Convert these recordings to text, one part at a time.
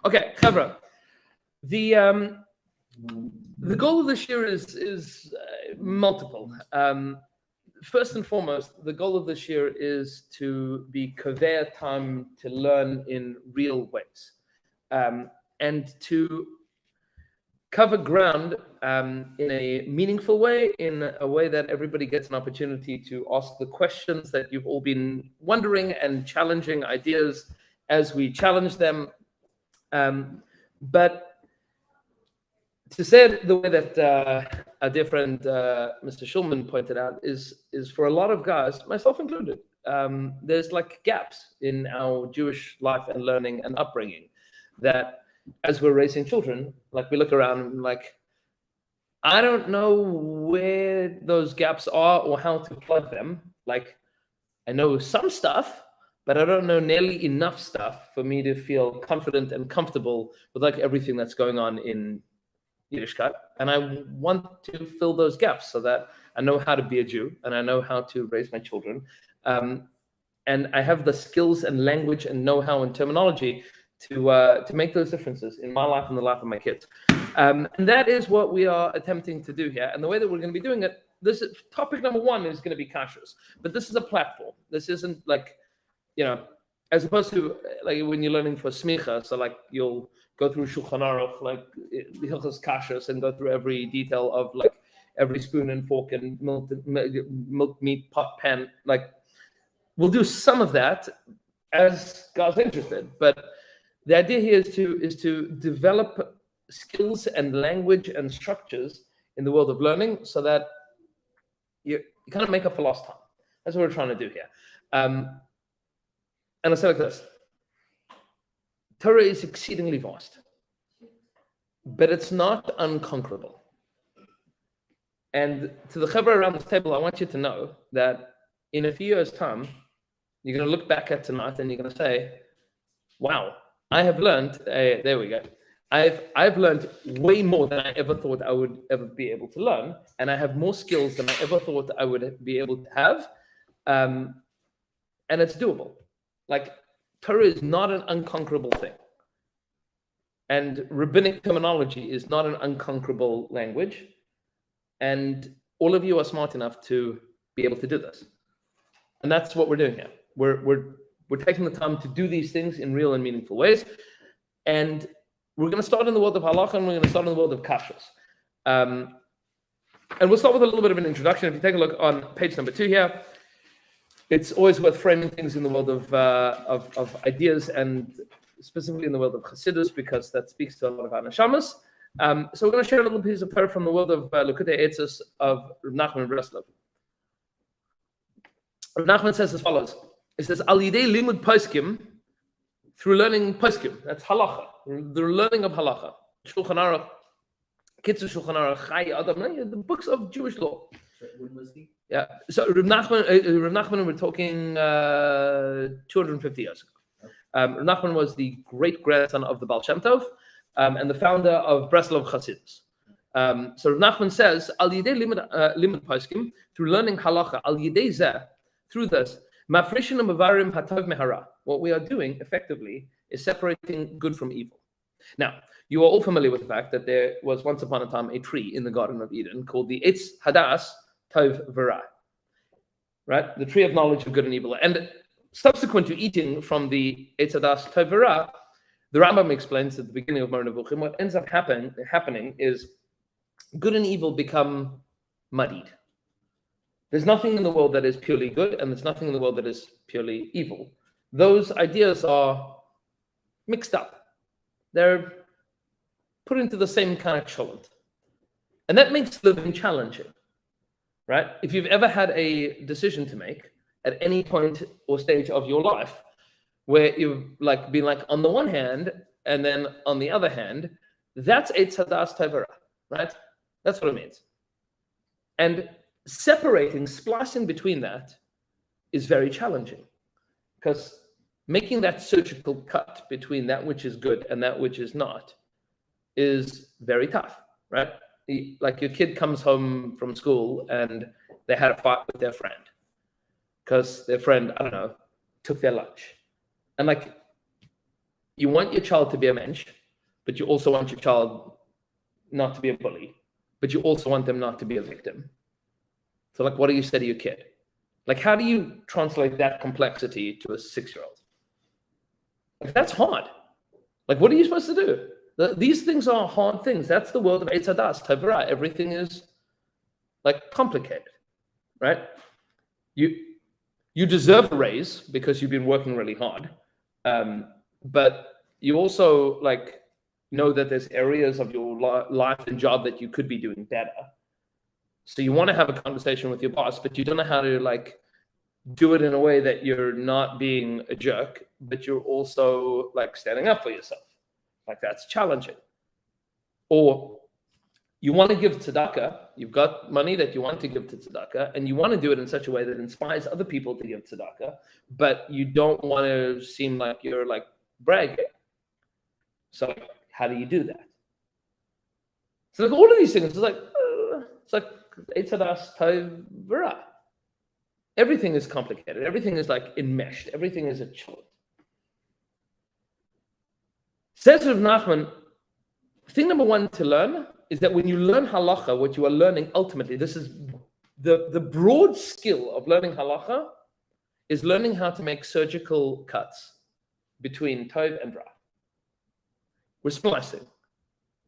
Okay, Chevra. The goal of this year is multiple. First and foremost, the goal of this year is to be convey time to learn in real ways, and to cover ground in a meaningful way, in a way that everybody gets an opportunity to ask the questions that you've all been wondering, and challenging ideas as we challenge them. But to say it the way that a dear friend, Mr. Schulman, pointed out, is for a lot of guys, myself included, there's like gaps in our Jewish life and learning and upbringing that, as we're raising children, like we look around and like, I don't know where those gaps are or how to plug them. Like, I know some stuff, but I don't know nearly enough stuff for me to feel confident and comfortable with like everything that's going on in Yiddishkeit. And I want to fill those gaps so that I know how to be a Jew and I know how to raise my children. And I have the skills and language and know-how and terminology to make those differences in my life and the life of my kids. And that is what we are attempting to do here. And the way that we're going to be doing it, this is, topic number one is going to be kashrus. But this is a platform. This isn't like, as opposed to like when you're learning for smicha, so like you'll go through Shulchan Aruch, like the Hilchos Kashrus, and go through every detail of like every spoon and fork and milk, meat, pot, pan. Like we'll do some of that as God's interested, but the idea here is to develop skills and language and structures in the world of learning, so that you kind of make up for lost time. That's what we're trying to do here. And I say like this: Torah is exceedingly vast, but it's not unconquerable. And to the Chevra around this table, I want you to know that in a few years' time, you're going to look back at tonight and you're going to say, wow, I have learned, there we go. I've learned way more than I ever thought I would ever be able to learn. And I have more skills than I ever thought I would be able to have. And it's doable. Like, Torah is not an unconquerable thing. And rabbinic terminology is not an unconquerable language. And all of you are smart enough to be able to do this. And that's what we're doing here. We're taking the time to do these things in real and meaningful ways. And we're going to start in the world of halacha, and we're going to start in the world of kashrus. And we'll start with a little bit of an introduction. If you take a look on page number 2 here, it's always worth framing things in the world of ideas, and specifically in the world of Chassidus, because that speaks to a lot of our neshamas. So we're going to share a little piece of Torah from the world of Likutei Eitzos of Reb Nachman Breslov. Reb Nachman says as follows. It says, Al Yidei Limud Poskim, through learning Poskim, that's halacha, the learning of halacha. Shulchan Aruch, Kitzur Shulchan Aruch, Chai Adam, the books of Jewish law. When was he? Yeah, so Reb Nachman, we're talking 250 years ago. Reb Nachman was the great-grandson of the Baal Shem Tov, and the founder of Breslov Chassidus. So Reb Nachman says, Al Yidei Limud Poskim, through learning halacha, Al Yidei Zeh, through this, Mafrishin Mavarim Hatov Mehara. What we are doing effectively is separating good from evil. Now, you are all familiar with the fact that there was once upon a time a tree in the Garden of Eden called the Eitz Hadas Tov V'Ra, right? The tree of knowledge of good and evil. And subsequent to eating from the Eitz Hadas Tov V'Ra, the Rambam explains at the beginning of Moreh Nevuchim, what ends up happening is good and evil become muddied. There's nothing in the world that is purely good, and there's nothing in the world that is purely evil. Those ideas are mixed up. They're put into the same kind of cholent. And that makes living challenging, right? If you've ever had a decision to make at any point or stage of your life where you've like been like on the one hand and then on the other hand, that's Eitz Hadas Tov, right? That's what it means. And separating, splicing between that is very challenging, because making that surgical cut between that which is good and that which is not is very tough, right? Like your kid comes home from school and they had a fight with their friend because their friend, I don't know, took their lunch. And like, You want your child to be a mensch, but you also want your child not to be a bully, but you also want them not to be a victim. So like, what do you say to your kid? Like, how do you translate that complexity to a 6-year-old? Like, that's hard. Like, what are you supposed to do? These things are hard things. That's the world of Eitz Hadas, Tavra. Everything is like complicated, right? You deserve a raise because you've been working really hard, but you also like know that there's areas of your life and job that you could be doing better. So you want to have a conversation with your boss, but you don't know how to like do it in a way that you're not being a jerk, but you're also like standing up for yourself. Like, that's challenging. Or you want to give tzedakah, you've got money that you want to give to tzedakah, and you want to do it in such a way that inspires other people to give tzedakah, but you don't want to seem like you're like bragging. So how do you do that? So like all of these things, it's like Eitz Hadas Tov V'Ra. Everything is complicated. Everything is like enmeshed. Everything is a challenge. Says Rav Nachman, thing number one to learn is that when you learn halacha, what you are learning ultimately, this is the broad skill of learning halacha, is learning how to make surgical cuts between tov and ra. We're splicing.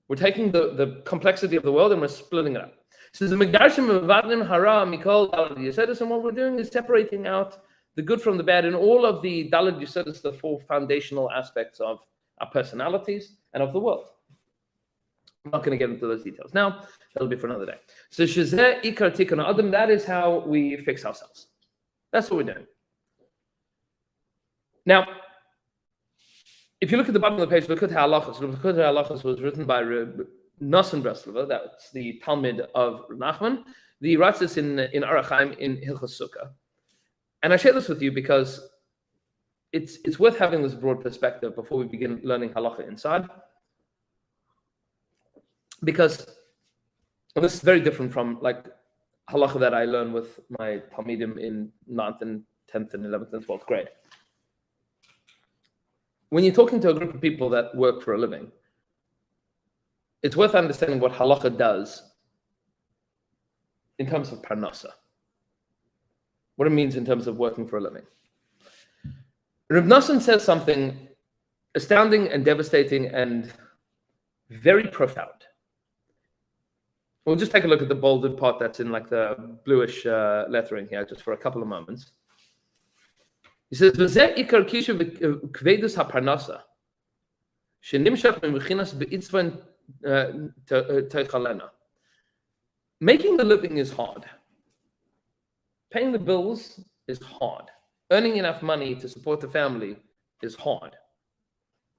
We're taking the complexity of the world and we're splitting it up. So the Megdarshim Mevadnim Hara Mikol Dalad Yesodis, and what we're doing is separating out the good from the bad in all of the Dalad Yesodis, the 4 foundational aspects of our personalities and of the world. I'm not going to get into those details now. That'll be for another day. So Shazeh Ikar Tikkun Adam, that is how we fix ourselves. That's what we're doing. Now, if you look at the bottom of the page, look at Halachos. Look at Halachos was written by Nosson Breslova, that's the Talmud of Nachman. He writes this in Arach in Hilchos Sukkah. And I share this with you because it's worth having this broad perspective before we begin learning halacha inside. Because this is very different from like halacha that I learn with my Talmidim in 9th and 10th and 11th and 12th grade. When you're talking to a group of people that work for a living, it's worth understanding what halacha does in terms of parnasa, what it means in terms of working for a living. Rav Nosson says something astounding and devastating and very profound. We'll just take a look at the bolded part that's in like the bluish lettering here, just for a couple of moments. He says, "V'zeh ikar kishu v'kvedus haparnasa, shenimshach me'mechinas be'itzvan teichalena." Making the living is hard. Paying the bills is hard. Earning enough money to support the family is hard.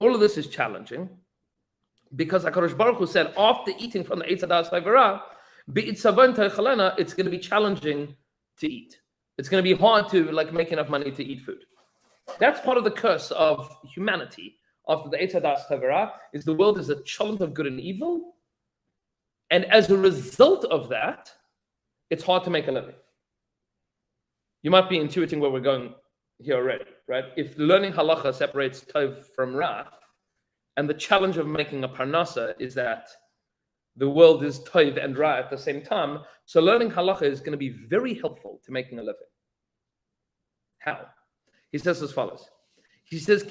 All of this is challenging because HaKadosh Baruch Hu said after eating from the Eitz Hadas V'Ra, be'itzvan teichalena, it's going to be challenging to eat. It's going to be hard to like make enough money to eat food. That's part of the curse of humanity after the Eitz Hadas V'Ra, is the world is a cholent of good and evil. And as a result of that, it's hard to make a living. You might be intuiting where we're going here already, right? If learning halacha separates tov from ra, and the challenge of making a parnasa is that the world is tov and ra at the same time, so learning halacha is going to be very helpful to making a living. How? He says as follows. He says,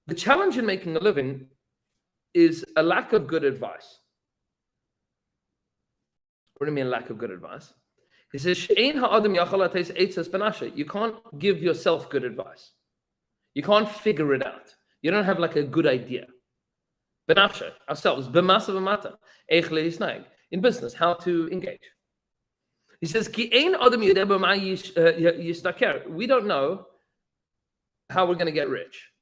the challenge in making a living is a lack of good advice. What do you mean lack of good advice? He says, you can't give yourself good advice. You can't figure it out. You don't have like a good idea. Benafshe, ourselves, in business, how to engage. He says, we don't know how we're going to get rich.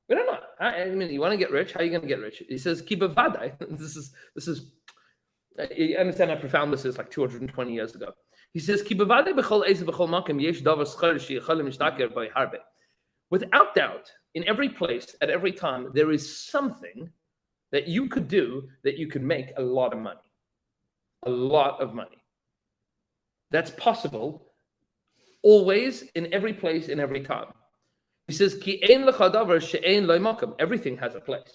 We don't know. I mean, you want to get rich? How are you going to get rich? He says, this is. You understand how profound this is, like 220 years ago. He says, without doubt, in every place, at every time, there is something that you could do that you could make a lot of money. A lot of money. That's possible always, in every place, in every time. He says, Ki ein lecha davar she'ein lo makom. Everything has a place.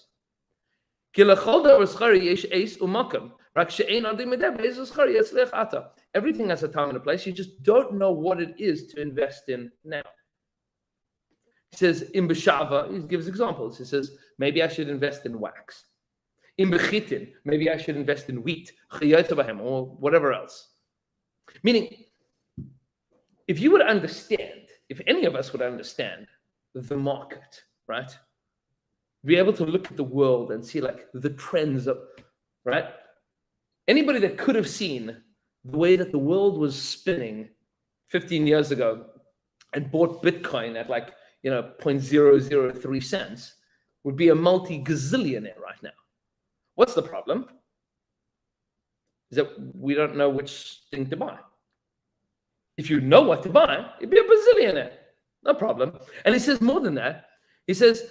Ki lechol davar schari yesh eis umakom. Rak she'ein adi medeh beis schari yetzlech ata. Everything has a time and a place. You just don't know what it is to invest in now. He says, in Beshava, he gives examples. He says, maybe I should invest in wax. In Bechitin, maybe I should invest in wheat, or whatever else. Meaning, if you would understand, if any of us would understand the market, right? Be able to look at the world and see like the trends of, right? Anybody that could have seen the way that the world was spinning 15 years ago and bought Bitcoin at like, 0.003 cents would be a multi-gazillionaire right now. What's the problem? Is that we don't know which thing to buy. If you know what to buy, you'd be a bazillionaire. No problem. And he says more than that. He says,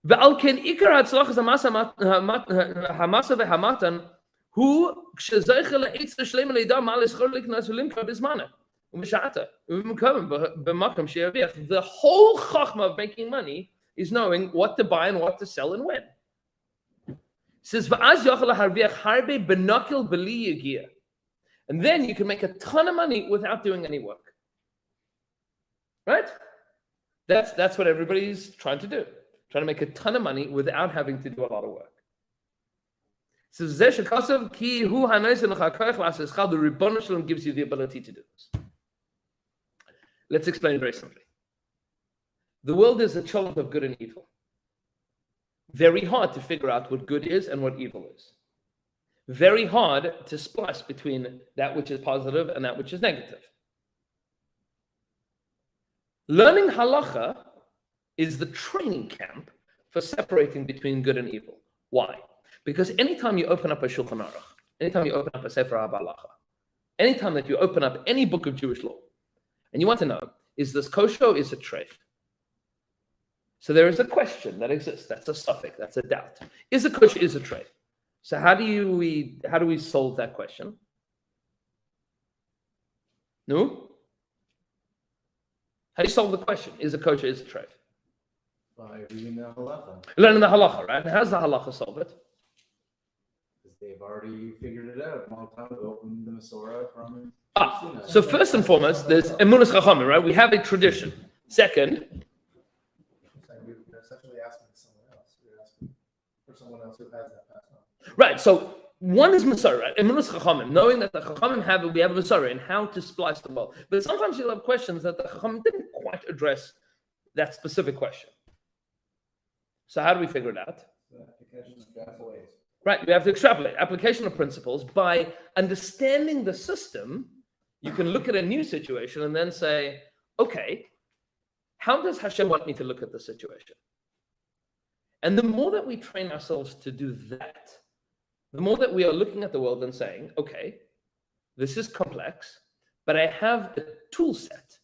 "Ve'al ken ikar hatzlachas hamasa ve'hamatan hu kshezeiche le'etz shleim le'idar ma'al eschor liknas u'limka bizmana u'mishata u'mukam b'makam she'aviach." The whole chachma of making money is knowing what to buy and what to sell and when. He says, and then you can make a ton of money without doing any work. Right? That's what everybody's trying to do. Trying to make a ton of money without having to do a lot of work. So the Ribbon Shalom gives you the ability to do this. Let's explain very simply. The world is a cholent of good and evil. Very hard to figure out what good is and what evil is. Very hard to splice between that which is positive and that which is negative. Learning halacha is the training camp for separating between good and evil. Why? Because anytime you open up a Shulchan Aruch, anytime you open up a Sefer HaHalacha, anytime that you open up any book of Jewish law, and you want to know, is this kosher or is it treif? So there is a question that exists. That's a suffix. That's a doubt. Is it kosher? Is it treif? So how do we solve that question? No? How do you solve the question? Is it kosher? Is it treif? By reading the halacha. Learning the halacha, right? And how does the halacha solve it? Because they've already figured it out a long time ago from the Masorah from. So first and foremost, there's emunas chachamim, right? We have a tradition. Second. You're essentially asking someone else. You're asking for someone else who has that past knowledge. Right. So one is Masorah, right? Emunas chachamim, knowing that the chachamim we have a Masorah and how to splice the world. But sometimes you'll have questions that the chachamim didn't quite address that specific question. So how do we figure it out? Right. We have to extrapolate. Application of principles. By understanding the system, you can look at a new situation and then say, okay, how does Hashem want me to look at the situation? And the more that we train ourselves to do that, the more that we are looking at the world and saying, okay, this is complex, but I have a tool set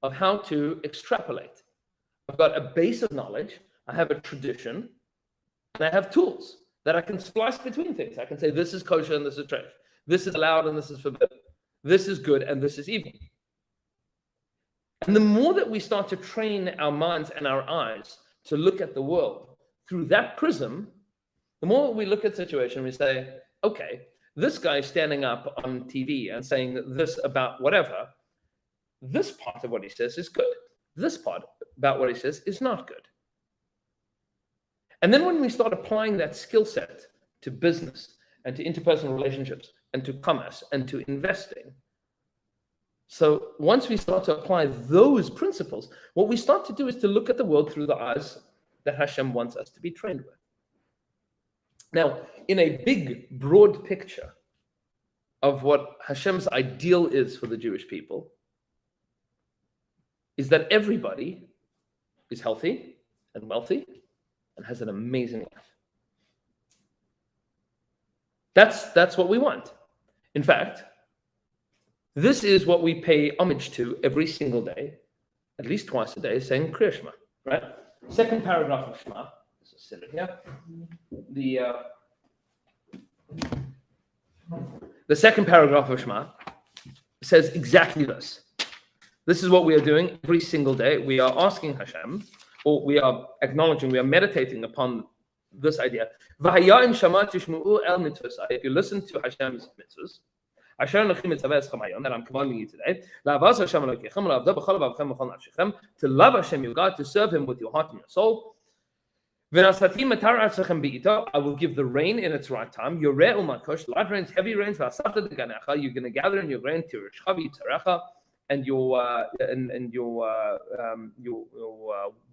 of how to extrapolate. I've got a base of knowledge, I have a tradition, and I have tools that I can splice between things. I can say, this is kosher and this is treif. This is allowed and this is forbidden. This is good and this is evil. And the more that we start to train our minds and our eyes to look at the world through that prism, the more we look at the situation, we say, okay, this guy standing up on TV and saying this about whatever, this part of what he says is good. This part about what he says is not good. And then when we start applying that skill set to business and to interpersonal relationships and to commerce and to investing, so once we start to apply those principles, what we start to do is to look at the world through the eyes that Hashem wants us to be trained with. Now, in a big, broad picture of what Hashem's ideal is for the Jewish people, is that everybody is healthy and wealthy and has an amazing life. That's what we want. In fact, this is what we pay homage to every single day, at least twice a day, saying Kriya Shema, right? Second paragraph of Shema. Let's just sit it here. The second paragraph of Shema says exactly this. This is what we are doing every single day. We are asking Hashem, or we are acknowledging, we are meditating upon this idea. If you listen to Hashem's mitzvahs, that I'm commanding you today, to love Hashem your God, to serve Him with your heart and your soul. I will give the rain in its right time. Light rains, heavy rains. You're going to gather in your grain and your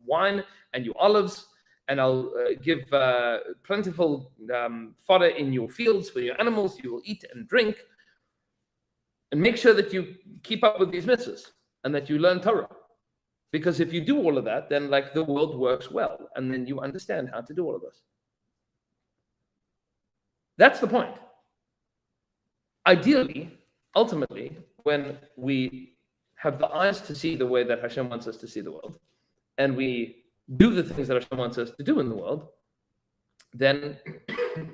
wine and your olives, and I'll give plentiful fodder in your fields for your animals. You will eat and drink, and make sure that you keep up with these mitzvahs and that you learn Torah. Because if you do all of that, then like the world works well, and then you understand how to do all of this. That's the point. Ideally, ultimately, when we have the eyes to see the way that Hashem wants us to see the world, and we do the things that Hashem wants us to do in the world, then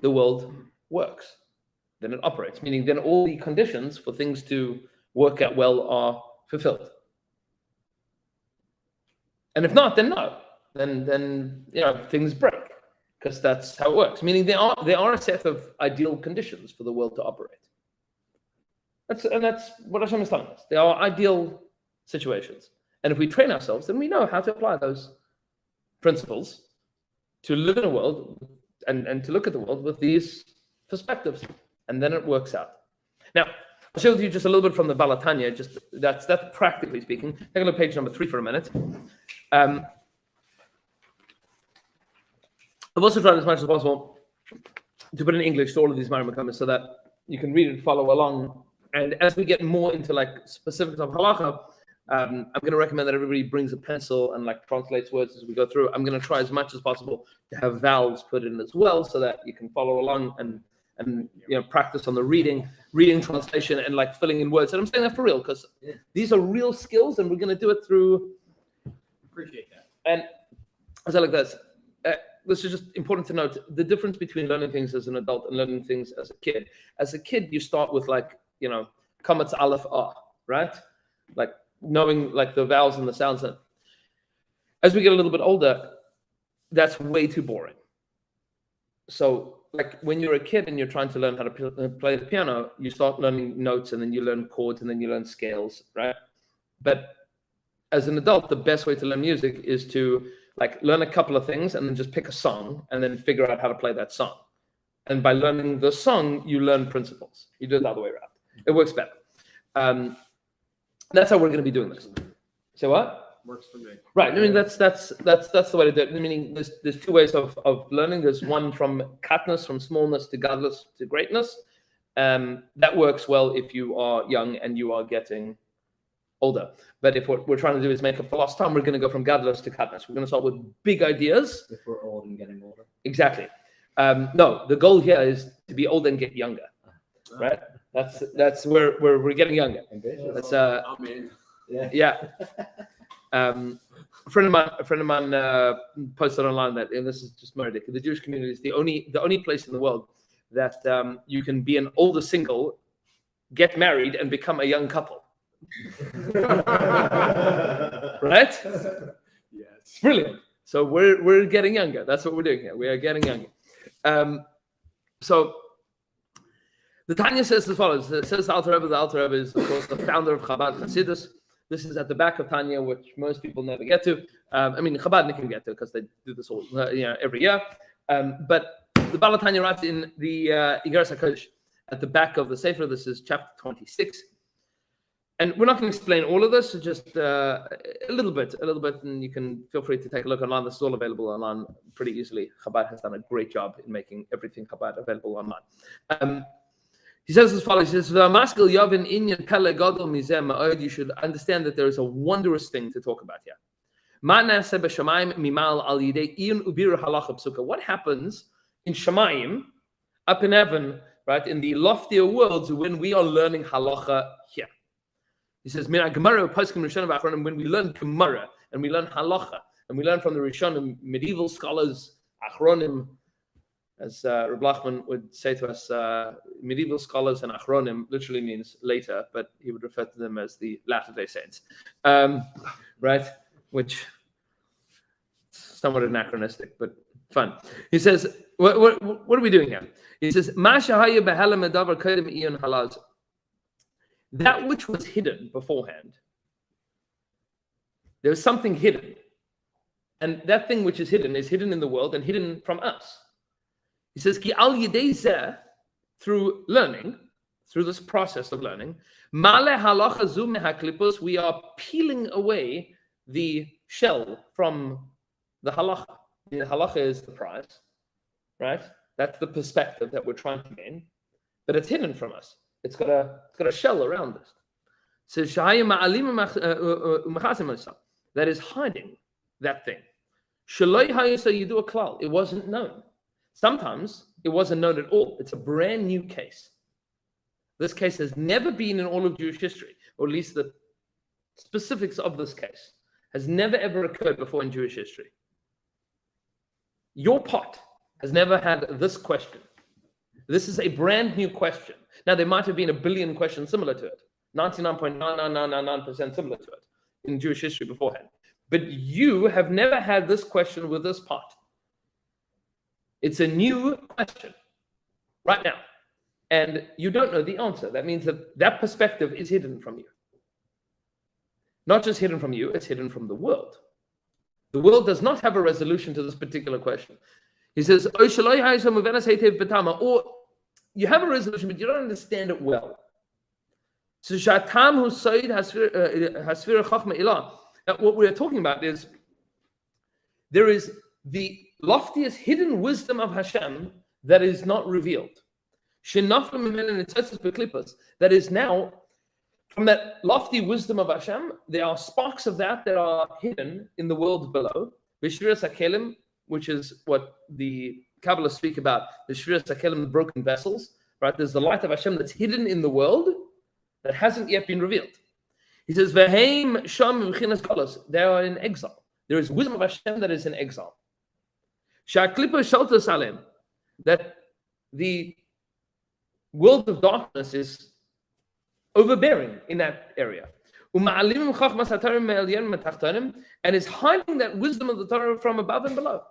the world works. Then it operates, meaning then all the conditions for things to work out well are fulfilled. And if not, then no. Then things break, because that's how it works. Meaning there are a set of ideal conditions for the world to operate. That's what Hashem is telling us. There are ideal situations. And if we train ourselves, then we know how to apply those principles to live in a world and to look at the world with these perspectives. And then it works out. Now, I'll share with you just a little bit from the Balatanya. Just that's practically speaking. Take a look at page number 3 for a minute. I've also tried as much as possible to put in English to all of these Maramakomis so that you can read and follow along. And as we get more into like specifics of halacha, I'm going to recommend that everybody brings a pencil and like translates words as we go through. I'm going to try as much as possible to have vowels put in as well, so that you can follow along and practice on the reading translation and like filling in words. And I'm saying that for real, because these are real skills, and we're going to do it through. Appreciate that. And I say like this. This is just important to note the difference between learning things as an adult and learning things as a kid. As a kid, you start with like, kamatz aleph ah, right? Like knowing like the vowels and the sounds. As we get a little bit older, that's way too boring. So like when you're a kid and you're trying to learn how to play the piano, you start learning notes, and then you learn chords, and then you learn scales, right? But as an adult, the best way to learn music is to like learn a couple of things and then just pick a song and then figure out how to play that song. And by learning the song, you learn principles. You do it the other way around. It works better. That's how we're going to be doing this. So what? Works for me. Right. I mean, that's the way to do it. Meaning, there's two ways of learning. There's one from katnus, from smallness to gadlus to greatness. That works well if you are young and you are getting older. But if what we're trying to do is make up for lost time, we're going to go from gadlus to katnus. We're going to start with big ideas. If we're old and getting older. Exactly. No, the goal here is to be old and get younger. Right. That's where we're getting younger. That's yeah. A friend of mine posted online that, and this is just murder. The Jewish community is the only place in the world that you can be an older single, get married, and become a young couple. Right? Yes. Brilliant. So we're getting younger. That's what we're doing here. We are getting younger. So the Tanya says as follows. It says the Alter Rebbe is, of course, the founder of Chabad Hasidus. This is at the back of Tanya, which most people never get to. Chabadnik can get to because they do this all every year. But the Balatanya writes in the Igeres HaKodesh at the back of the Sefer. This is chapter 26. And we're not going to explain all of this, just a little bit, and you can feel free to take a look online. This is all available online pretty easily. Chabad has done a great job in making everything Chabad available online. He says as follows, he says, you should understand that there is a wondrous thing to talk about here. What happens in Shamayim, up in heaven, right, in the loftier worlds, when we are learning halacha here? He says, when we learn Gemara, and we learn halacha, and we learn from the Rishonim, medieval scholars, Achronim, as Reb Lachman would say to us, medieval scholars and achronim literally means later, but he would refer to them as the Latter-day Saints, right? Which is somewhat anachronistic, but fun. He says, what are we doing here? He says, that which was hidden beforehand. There was something hidden. And that thing which is hidden in the world and hidden from us. He says, Ki al yedei zeh, through learning, through this process of learning, male halacha zu mehaklipos, we are peeling away the shell from the halacha. The halacha is the prize, right? That's the perspective that we're trying to gain, but it's hidden from us. It's got a shell around us. So that is hiding that thing. It wasn't known. Sometimes it wasn't known at all. It's a brand new case. This case has never been in all of Jewish history, or at least the specifics of this case has never ever occurred before in Jewish history. Your pot has never had this question. This is a brand new question. Now, there might have been a billion questions similar to it, 99.99999% similar to it in Jewish history beforehand. But you have never had this question with this pot. It's a new question right now. And you don't know the answer. That means that perspective is hidden from you. Not just hidden from you, it's hidden from the world. The world does not have a resolution to this particular question. He says, or you have a resolution, but you don't understand it well. So what we're talking about is there is the loftiest hidden wisdom of Hashem that is not revealed. That is now, from that lofty wisdom of Hashem, there are sparks of that are hidden in the world below. Which is what the Kabbalah speak about, the Shviras HaKelim, the broken vessels, right? There's the light of Hashem that's hidden in the world that hasn't yet been revealed. He says, V'heim sham v'chinas kolos, they are in exile. There is wisdom of Hashem that is in exile. Sha'klipa shaltas alem, that the world of darkness is overbearing in that area. And is hiding that wisdom of the Torah from above and below.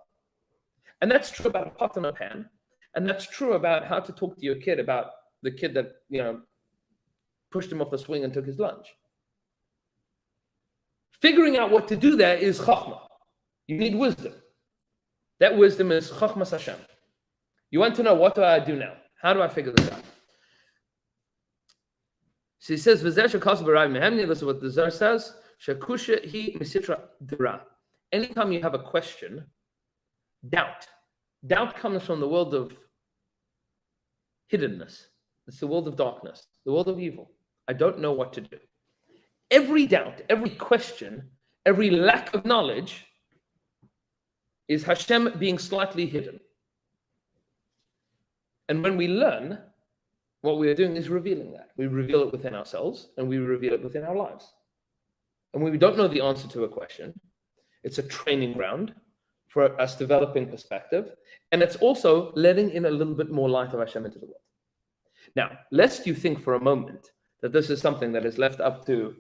And that's true about a pot and a pan. And that's true about how to talk to your kid about the kid that, pushed him off the swing and took his lunch. Figuring out what to do there is chachma. You need wisdom. That wisdom is chachmas Hashem. You want to know, what do I do now? How do I figure this out? So he says, this is what the Zohar says, anytime you have a question, doubt comes from the world of hiddenness. It's the world of darkness, the world of evil. I don't know what to do. Every doubt, every question, every lack of knowledge is Hashem being slightly hidden. And when we learn, what we are doing is revealing that. We reveal it within ourselves, and we reveal it within our lives. And when we don't know the answer to a question, it's a training ground for us developing perspective, and it's also letting in a little bit more light of Hashem into the world. Now, lest you think for a moment that this is something that is left up to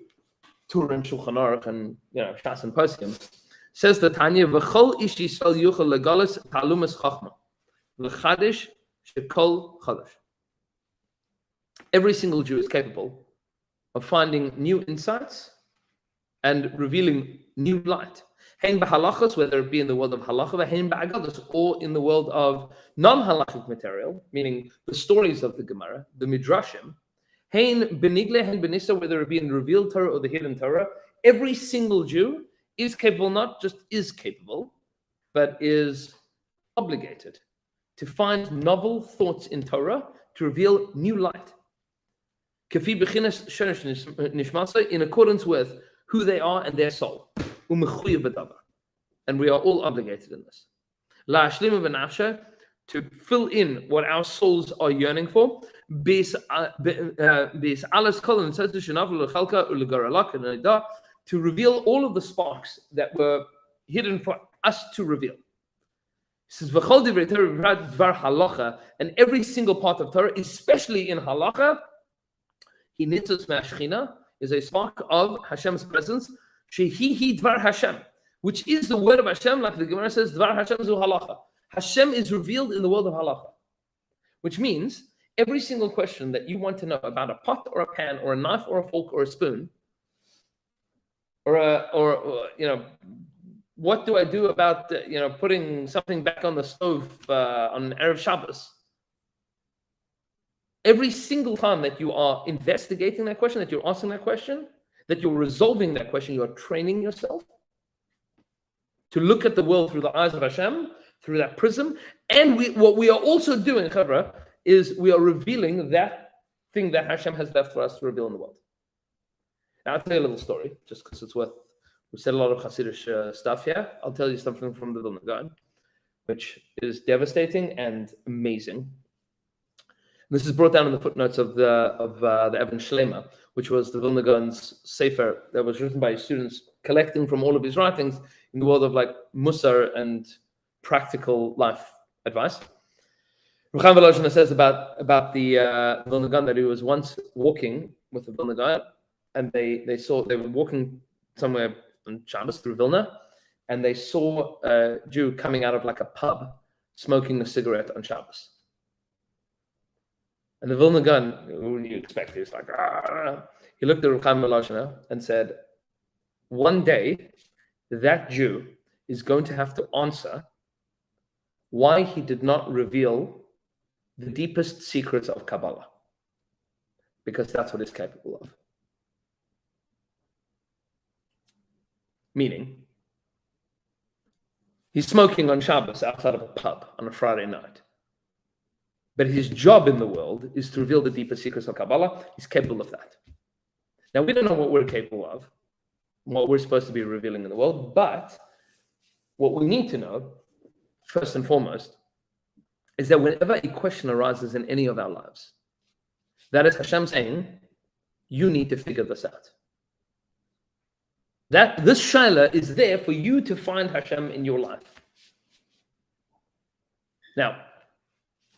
Torah and Shulchan Aruch and Shas and Poskim, says the Tanya, "V'chol ish Yisrael yuchel legalos talumas chachma, l'chadish shekol chadash." Every single Jew is capable of finding new insights and revealing new light. Hein b'halachos, whether it be in the world of halacha, hein b'agados, or in the world of non-halachic material, meaning the stories of the Gemara, the Midrashim. Hein b'nigle, hein b'nisa, whether it be in the revealed Torah or the hidden Torah. Every single Jew is capable, not just is capable, but is obligated to find novel thoughts in Torah to reveal new light. In accordance with who they are and their soul. And we are all obligated in this. To fill in what our souls are yearning for. To reveal all of the sparks that were hidden for us to reveal. says, "V'chol divrei Torah dvar halacha," and every single part of Torah, especially in halacha, he nitzos me'ashchina, is a spark of Hashem's presence. Shehi dvar Hashem, which is the word of Hashem, like the Gemara says, dvar Hashem zu halacha. Hashem is revealed in the world of halacha, which means every single question that you want to know about a pot or a pan or a knife or a fork or a spoon, or what do I do about putting something back on the stove on Erev Shabbos? Every single time that you are investigating that question, that you're asking that question, that you're resolving that question, you are training yourself to look at the world through the eyes of Hashem, through that prism. And what we are also doing, Chavra, is we are revealing that thing that Hashem has left for us to reveal in the world. Now, I'll tell you a little story, just because it's worth. We've said a lot of Hasidic stuff here. I'll tell you something from the Vilna Gaon, which is devastating and amazing. This is brought down in the footnotes of the Evan Shlema, which was the Vilna Gaon's sefer that was written by his students, collecting from all of his writings in the world of like Musar and practical life advice. Rucham Volozhiner says about the Vilna Gaon that he was once walking with the Vilna Gaon, and they were walking somewhere on Shabbos through Vilna, and they saw a Jew coming out of like a pub smoking a cigarette on Shabbos. And the Vilna Gaon, who do you expect? He was like, ah. He looked at Rucham Volozhiner and said, one day that Jew is going to have to answer why he did not reveal the deepest secrets of Kabbalah, because that's what he's capable of. Meaning, he's smoking on Shabbos outside of a pub on a Friday night. But his job in the world is to reveal the deepest secrets of Kabbalah. He's capable of that. Now, we don't know what we're capable of, what we're supposed to be revealing in the world, but what we need to know, first and foremost, is that whenever a question arises in any of our lives, that is Hashem saying, you need to figure this out. That this shaila is there for you to find Hashem in your life. Now,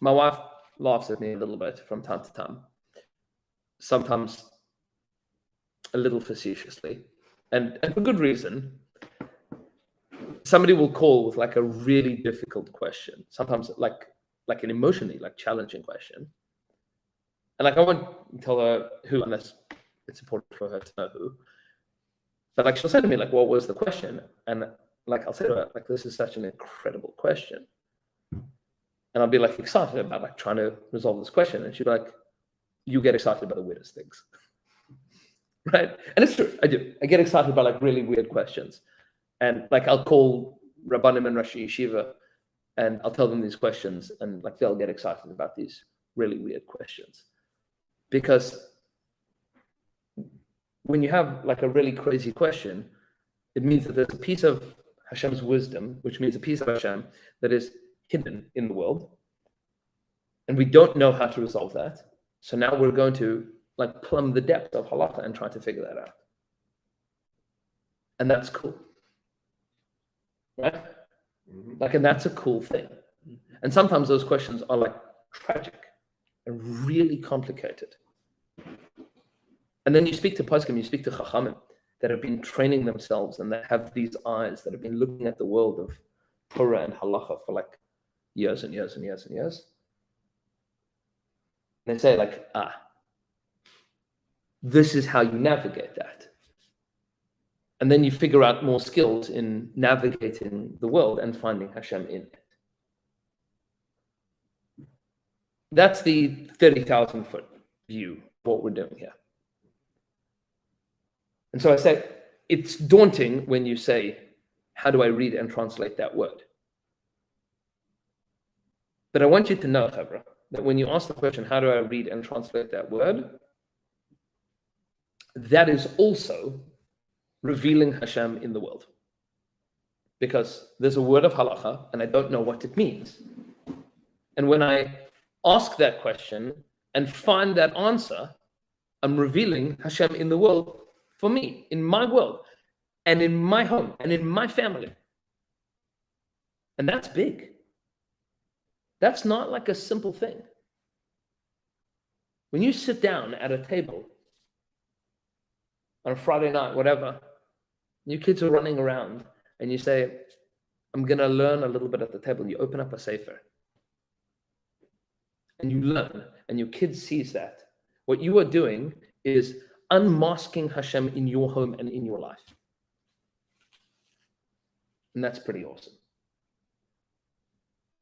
my wife laughs at me a little bit from time to time, sometimes a little facetiously, and for good reason. Somebody will call with like a really difficult question, sometimes like an emotionally like challenging question, and like I won't tell her who unless it's important for her to know who. But like she'll say to me like, "What was the question?" And like I'll say to her like, "This is such an incredible question," and I'll be like excited about like trying to resolve this question, and she'll be like, "You get excited about the weirdest things." Right? And it's true, I do. I get excited about like really weird questions. And like I'll call Rabbanim and Rashi Yeshiva and I'll tell them these questions, and like they'll get excited about these really weird questions. Because when you have like a really crazy question, it means that there's a piece of Hashem's wisdom, which means a piece of Hashem that is hidden in the world. And we don't know how to resolve that. So now we're going to like plumb the depth of halakha and try to figure that out. And that's cool. Right? Mm-hmm. Like, and that's a cool thing. And sometimes those questions are like tragic and really complicated. And then you speak to poskim, you speak to chachamim that have been training themselves and that have these eyes that have been looking at the world of Torah and halacha for like years and years and years and years. And they say like, this is how you navigate that. And then you figure out more skills in navigating the world and finding Hashem in it. That's the 30,000 foot view of what we're doing here. And so I say, it's daunting when you say, how do I read and translate that word? But I want you to know, Chavra, that when you ask the question, how do I read and translate that word? That is also revealing Hashem in the world. Because there's a word of halacha, and I don't know what it means. And when I ask that question and find that answer, I'm revealing Hashem in the world for me, in my world, and in my home, and in my family. And that's big. That's not like a simple thing. When you sit down at a table on a Friday night, whatever, your kids are running around and you say, I'm going to learn a little bit at the table. You open up a sefer and you learn, and your kid sees that. What you are doing is unmasking Hashem in your home and in your life. And that's pretty awesome.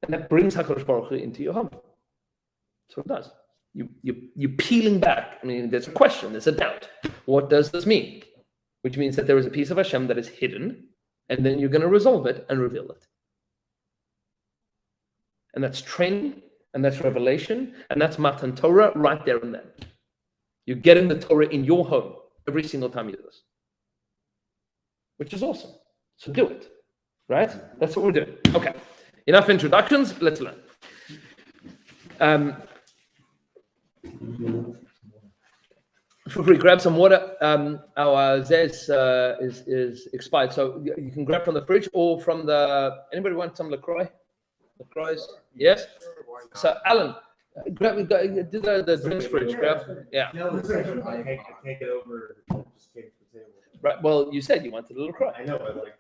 And that brings HaKadosh Baruch Hu into your home. That's what it does. You're peeling back. I mean, there's a question, there's a doubt. What does this mean? Which means that there is a piece of Hashem that is hidden, and then you're going to resolve it and reveal it. And that's training, and that's revelation, and that's Matan Torah right there and then. You're getting the Torah in your home every single time you do this. Which is awesome. So do it. Right? That's what we're doing. Okay. Enough introductions. Let's learn. Feel free, grab some water. Our Zez is expired, so you can grab from the fridge or from the. Anybody want some LaCroix? LaCroix? Yes. So Alan, grab do the drinks fridge. Grab. Yeah. No, I can't get over. Just came to the table. Right. Well, you said you wanted a LaCroix. I know, but like,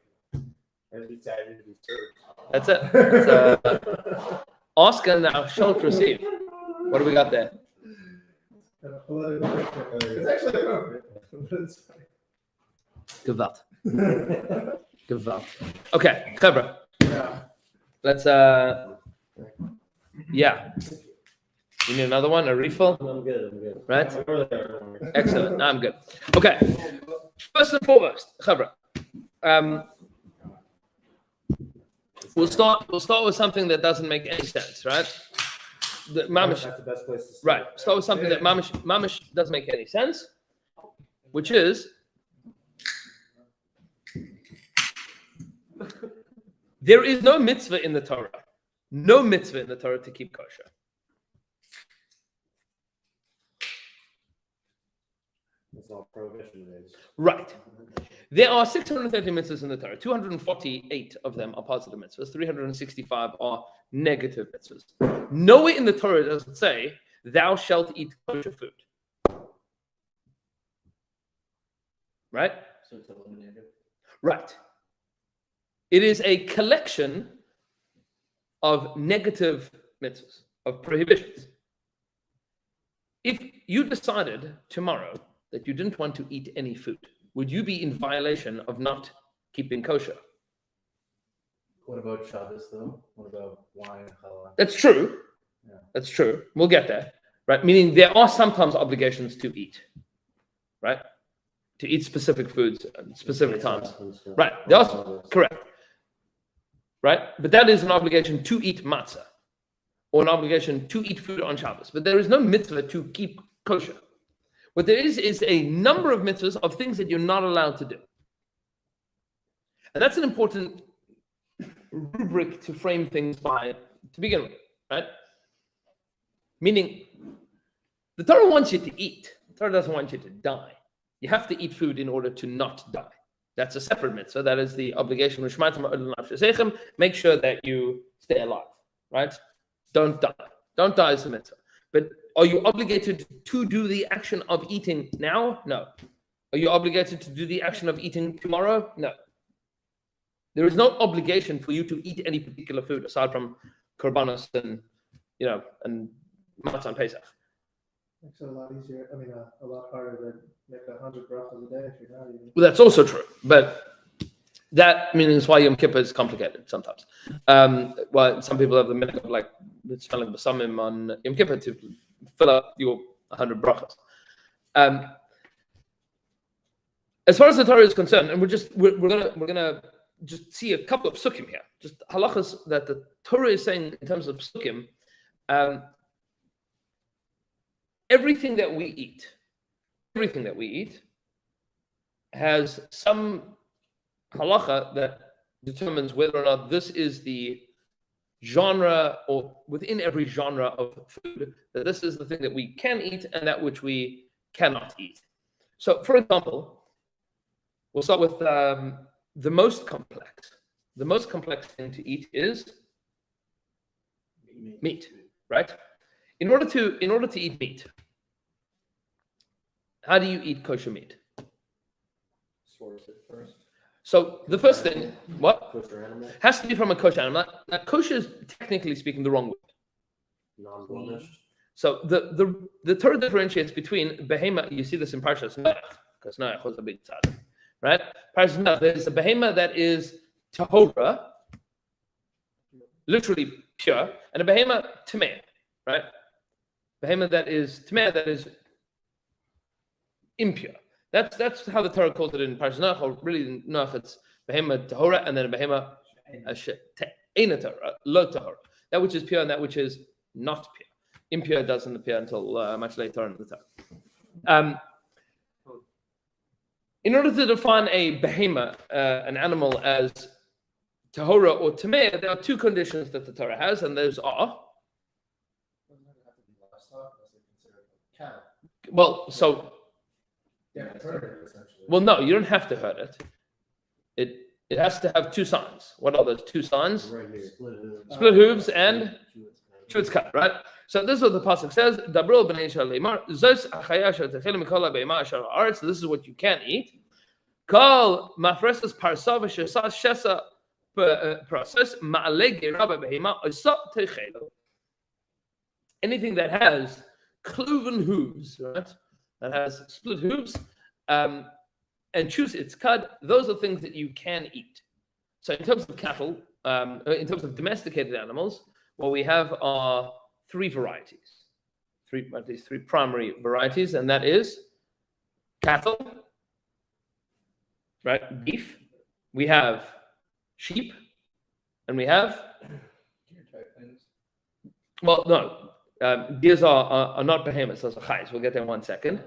every time to be served. That's it. It's, ask and thou shalt receive. What do we got there? It's actually appropriate. Gewalt. Gewalt. Okay, Cobra. Yeah. Let's yeah. You need another one, a refill? I'm good. Right? Excellent. Excellent. No, I'm good. Okay. First and foremost, Cobra. We'll start with something that doesn't make any sense, right? The mamish, That's the best place to start. right. Start with something that mamish doesn't make any sense, which is there is no mitzvah in the Torah. No mitzvah in the Torah to keep kosher. It's all prohibition days. Right. There are 630 mitzvahs in the Torah. 248 of them are positive mitzvahs. 365 are negative mitzvahs. Nowhere in the Torah does it say, thou shalt eat kosher food. Right? So it's eliminated. Right. It is a collection of negative mitzvahs, of prohibitions. If you decided tomorrow that you didn't want to eat any food, would you be in violation of not keeping kosher? What about Shabbos, though? What about wine and challah? That's true. Yeah. That's true. We'll get there. Right? Meaning there are sometimes obligations to eat. Right? To eat specific foods at specific times. Right. There are, correct. Right? But that is an obligation to eat matzah. Or an obligation to eat food on Shabbos. But there is no mitzvah to keep kosher. What there is a number of mitzvahs of things that you're not allowed to do. And that's an important rubric to frame things by, to begin with, right? Meaning, the Torah wants you to eat. The Torah doesn't want you to die. You have to eat food in order to not die. That's a separate mitzvah. That is the obligation. Make sure that you stay alive, right? Don't die. Don't die is the mitzvah. But are you obligated to do the action of eating now? No. Are you obligated to do the action of eating tomorrow? No. There is no obligation for you to eat any particular food aside from korbanos and, and matzah and Pesach. Makes it a lot easier. I mean, a lot harder to make 100 brachas a day if you're not eating. Well, that's also true. But that means why Yom Kippur is complicated sometimes. Well, some people have the minute of like smelling basamim on Yom Kippur to fill up your 100 brachas. As far as the Torah is concerned, and we're gonna just see a couple of psukim here, just halachas that the Torah is saying in terms of psukim. Everything that we eat has some halacha that determines whether or not this is the genre, or within every genre of food, that this is the thing that we can eat and that which we cannot eat. So, for example, we'll start with the most complex. The most complex thing to eat is meat, right? In order to eat meat, how do you eat kosher meat? Source it first. So the first thing, what? Kosher animal, Has to be from a kosher animal. Now, kosher is technically speaking the wrong word. non-blemished. So the Torah differentiates between behema. You see this in Parshas Noach, because Noach was a big tzaddik, right? Parshas Noach, there's a behema that is tahora, literally pure, and a behema tameh, right? Behema that is tameh, that is impure. That's how the Torah calls it in Parshas Noach, or really in Noach it's behema tahora, and then a behema eina tahora, lo tahora, that which is pure and that which is not pure. Impure doesn't appear until much later in the Torah. In order to define a behema, an animal, as tahora or tameh, there are two conditions that the Torah has, and those are, Doesn't it have to be livestock unless they consider it cattle? well, so, Yeah, it's herd, essentially. well, no, you don't have to hurt it. It has to have two signs. What are those two signs? Right here. Split hooves and Shut's cut, right? So this is what the pasuk says. Dabril b'nei Yisrael leimar, zos achaya asher techil mikol ha'beima asher ha'aretz. This is what you can eat. Kol mafreses parsa v'shesas shesa process ma'ale geira b'beima osa techelu. Anything that has cloven hooves, right? That has split hooves, and choose its cud. Those are things that you can eat. So in terms of cattle, in terms of domesticated animals, what we have are three varieties, at least three primary varieties, and that is cattle, right? Beef. We have sheep, and we have, well, no, deers are not behemoths; those are chayes. We'll get there in 1 second.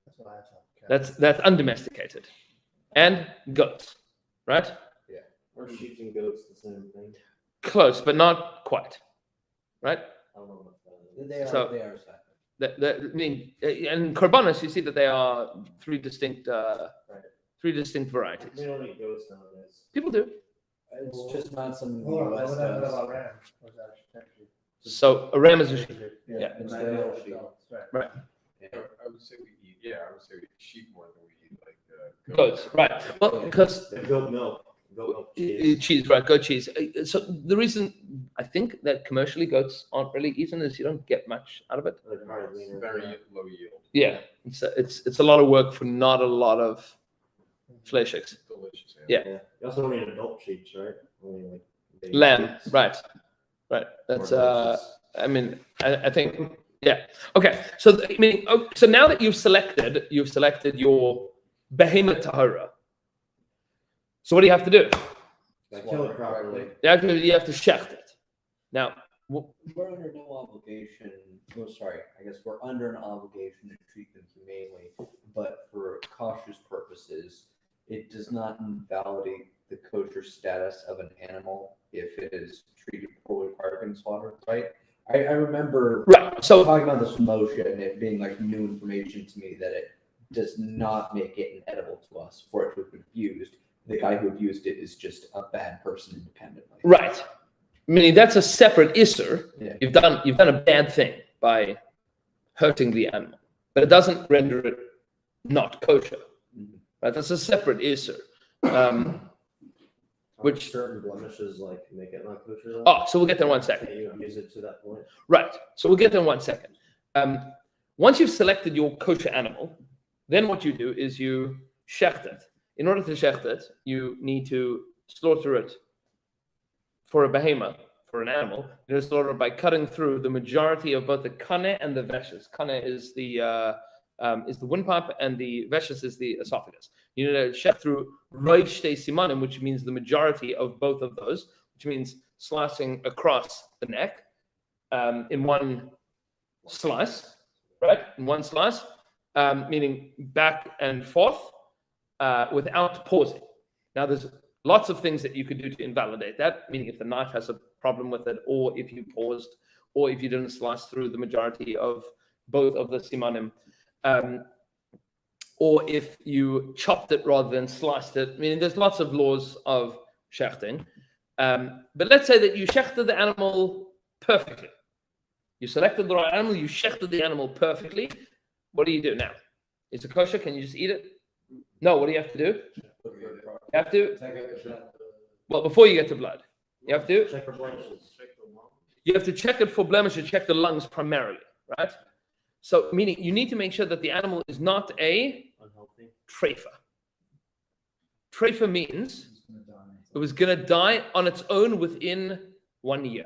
That's what I thought. That's undomesticated, and goats, right? Or sheep and goats, the same thing. Close, but not quite, right? I don't know what that is. They are, So- they are separate. I mean, in korbanos, you see that they are three distinct varieties. We don't eat goats nowadays. People do. It's just not something the Hold on, US what about does. ram? Or is that actually? So a ram is a sheep. Yeah. It's Right. male Right. sheep. Right. I would say we eat, I would say we eat sheep more than we eat like Goats, right? Well, because And goat milk. Goat milk cheese. cheese, right? Goat cheese. So the reason I think that commercially goats aren't really eaten is you don't get much out of it. They're hardly It's leaner. very low yield. Yeah, it's a lot of work for not a lot of flesh. Delicious. Yeah. Yeah. You also don't eat adult sheep, right? Only like baby Lamb, sheeps. right? That's Or I mean, I think, yeah. Okay, so I mean, so now that you've selected your behemoth tahora. So what do you have to do? Like, kill it properly. You have to shecht it. Now, We're under no obligation, I guess we're under an obligation to treat them humanely, but for cautious purposes, it does not invalidate the kosher status of an animal if it is treated poorly prior to being slaughtered, right? I remember right. So talking about this from Moshe and it being like new information to me that it does not make it inedible to us for it to have been abused. The guy who abused it is just a bad person independently. right, meaning that's a separate isser. Yeah. You've done a bad thing by hurting the animal, but it doesn't render it not kosher. Mhm. Right, that's a separate isser. Which certain blemishes like make it not kosher. though? oh, so we'll get there in 1 second. Can you use it to that point? Right. So we'll get there in 1 second. Once you've selected your kosher animal, then what you do is you shecht it. In order to shecht it, you need to slaughter it for a behemoth, for an animal. You need to slaughter it by cutting through the majority of both the kane and the veshes. Kane is the windpipe, and the veshes is the esophagus. You need to shecht through roiv shtei simanim, which means the majority of both of those, which means slicing across the neck in one slice, right? In one slice, meaning back and forth without pausing. Now, there's lots of things that you could do to invalidate that, meaning if the knife has a problem with it, or if you paused, or if you didn't slice through the majority of both of the simanim, or if you chopped it rather than sliced it. I mean, there's lots of laws of shechting. But let's say that you shechted the animal perfectly. You selected the right animal, you shechted the animal perfectly. What do you do now? Is it kosher? Can you just eat it? No, what do you have to do? You have to, well, before you get to blood, you have to Check for blemishes. check it for blemishes, check the lungs primarily, right? So, meaning you need to make sure that the animal is not a Unhealthy. treifa. Treifa means it was going to die on its own within 1 year.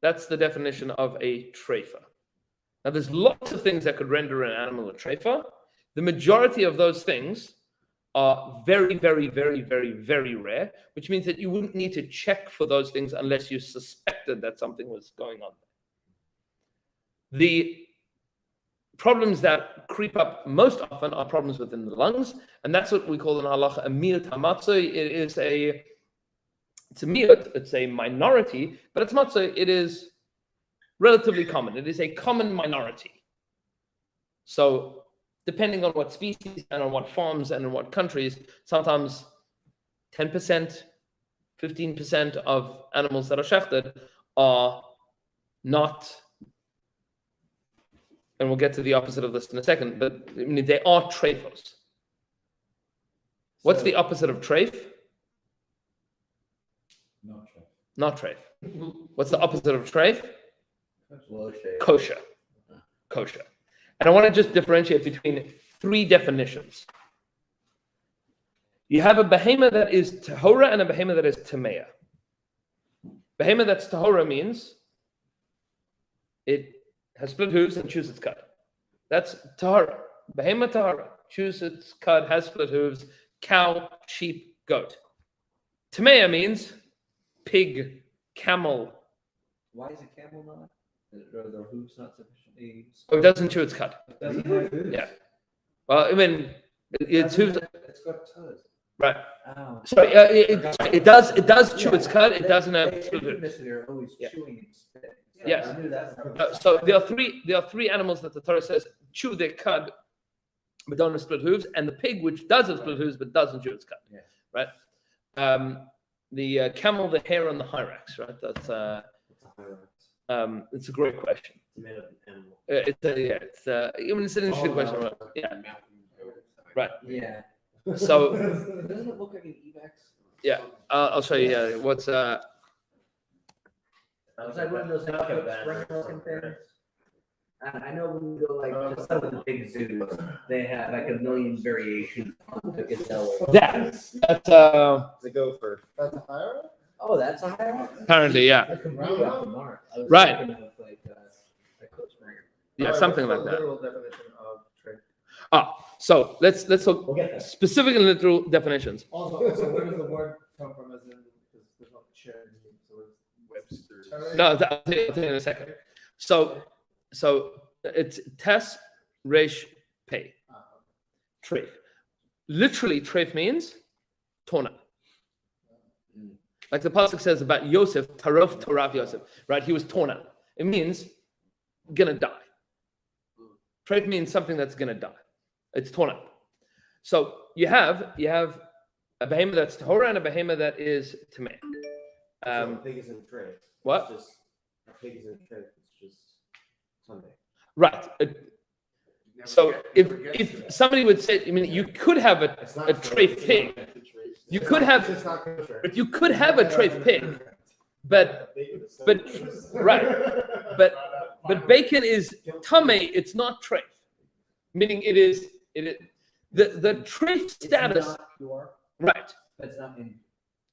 That's the definition of a treifa. Now, there's lots of things that could render an animal a treifa. The majority of those things are very, very, very, very, very rare, which means that you wouldn't need to check for those things unless you suspected that something was going on. The problems that creep up most often are problems within the lungs, and that's what we call in halacha a miut hamatzoi. It's a miut, it's a minority, but it's matzoi. It is relatively common. It is a common minority. So, depending on what species and on what farms and in what countries, sometimes 10%, 15% of animals that are shechted are not. And we'll get to the opposite of this in a second, but I mean, they are treifos. What's the opposite of treif? Not treif. What's the opposite of treif? Kosher. Kosher. And I want to just differentiate between 3 definitions. You have a behemoth that is tahora and a behemoth that is tamea. Behemoth that's tahora means it has split hooves and chews its cud. That's tahara. Behemoth tahara. Chews its cud, has split hooves, cow, sheep, goat. Tamea means pig, camel. Why is a camel not? Are the hooves not sufficiently? Oh, it doesn't chew its cud. It doesn't have Yeah. Well, I mean, its hooves. It's got toes. Right. Ow. Sorry, it does chew its cud. It doesn't have split hooves. They're always Yeah. chewing and spitting. So Yes. I knew that. So there are three animals that the Torah says chew their cud, but don't have split hooves, and the pig which does have split hooves but doesn't chew its cud. Yeah. Right. The camel, the hare, and the hyrax. Right. That's It's a hyrax. it's a great question. It's made of an animal. It's an interesting question. Right? Yeah. Right. Yeah. So Doesn't it look like an Evax? yeah, I'll show you. Yeah, what's Was I one of those spring looking things? I know when you go like just some of the big zoos, they have like a million variations on the gazelle. that's It's a gopher. That's a higher? Oh, that's a higher. apparently yeah. Right. Yeah, something like that. Literal definition of trade. So let's look We'll get there. specific and literal definitions. Also, where does the word come from? As in, because there's no chair. So it's Webster. No, I'll tell you in a second. So it's tes resh pei. Treif. Literally, treif means torn up. Like the pasuk says about Yosef, tarof torav Yosef. Right, he was torn up. It means gonna die. Treif means something that's gonna die. It's torn up. So you have a behemoth that's tahora and a behemoth that is tameh. So a pig is in tray. What? It's just a pig is in tray. It's just Sunday. Right. So if somebody would say, I mean, you could have a treif pig. You could have, It's not kosher. but you could have a treif pig, but right, but bacon is tameh. It's not treif, meaning it is the treif status. Right. That's not in.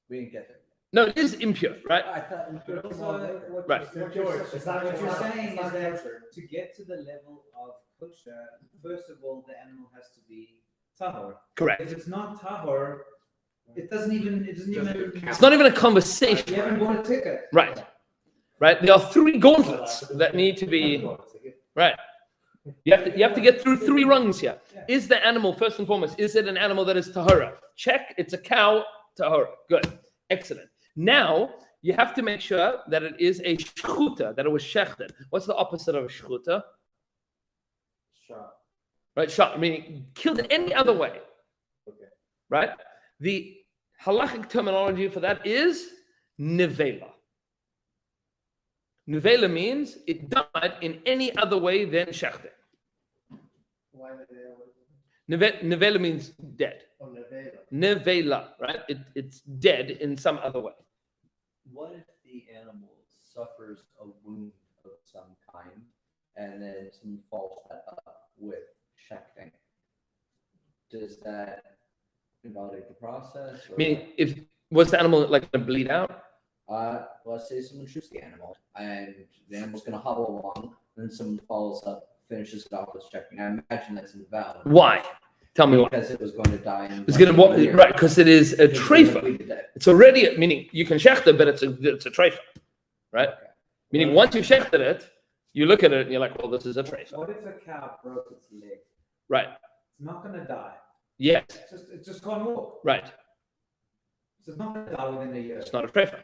We didn't get there. No, it is impure. Right. I thought impure was Right. It's not What you're kosher. saying It's is not that kosher. to get to the level of kosher, first of all, the animal has to be tahor. Correct. If it's not tahor, it doesn't even. It's not even a conversation. You haven't bought a ticket. Right. Right. There are 3 gauntlets that need to be right. You have to get through 3 rungs here. Is the animal, first and foremost, is it an animal that is tahora? Check. It's a cow, tahora. Good. Excellent. Now you have to make sure that it is a shchuta, that it was shechted. What's the opposite of a shchuta? Shot. Right. Shot. Meaning killed in any other way. Okay. Right. The halachic terminology for that is nevela. Nevela means it died in any other way than shechting. Why the day? Nevela means dead. Oh, nevela. Nevela, right? It's dead in some other way. What if the animal suffers a wound of some kind and then someone follows that up with shechting? Does that invalidate the process? Or Meaning, if was the animal like going to bleed out? let's say someone shoots the animal and the animal's going to hobble along, and then someone follows up, finishes it off with shechting. I imagine that's invalid. Why? Tell me why. Because it was going to die. In It's going to year. right because it is a It's gonna treifa. bleed to death. It's already meaning you can shechter, but it's a treifa, right? Okay. Meaning once you shechted it, you look at it and you're like, well, this is a treifa, What if a cow broke its leg? right? It's not going to die. Yes, It just can't walk. right. So it's not going to die within a year. It's not a treifa.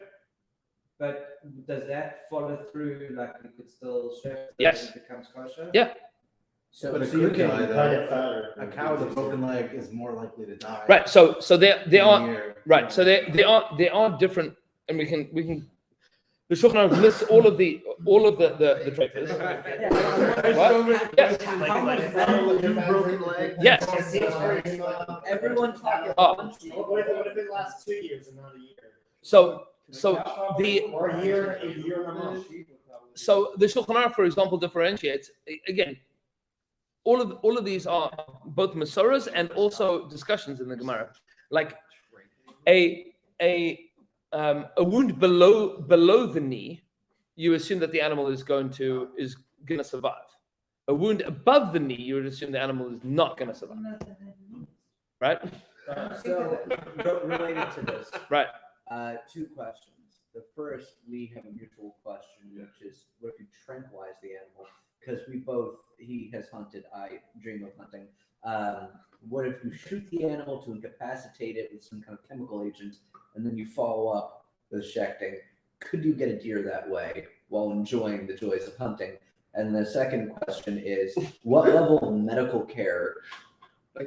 But does that follow through? Like you could still shift Yes. it becomes kosher? Yeah. So, But it so you could can die, You though. probably get fatter. A cow with a broken leg is more likely to die. Right. So they in a are year. right. So they are different, and we can. The Shulchan Aruch lists all of the treifas. What? Yes. Yes. Everyone talking. Oh. What if it lasts 2 years and not a year? So the Or a year and a month. so the Shulchan Aruch, for example, differentiates again. All of these are both masoras and also discussions in the Gemara. Like a wound below the knee, you assume that the animal is going to survive. A wound above the knee, you would assume the animal is not going to survive. Right? So, related to this, Right. two questions. The first, we have a mutual question, which is, what if you tranquilize the animal? Because he has hunted, I dream of hunting. What if you shoot the animal to incapacitate it with some kind of chemical agent, and then you follow up with shechting? Could you get a deer that way while enjoying the joys of hunting? And the second question is, what level of medical care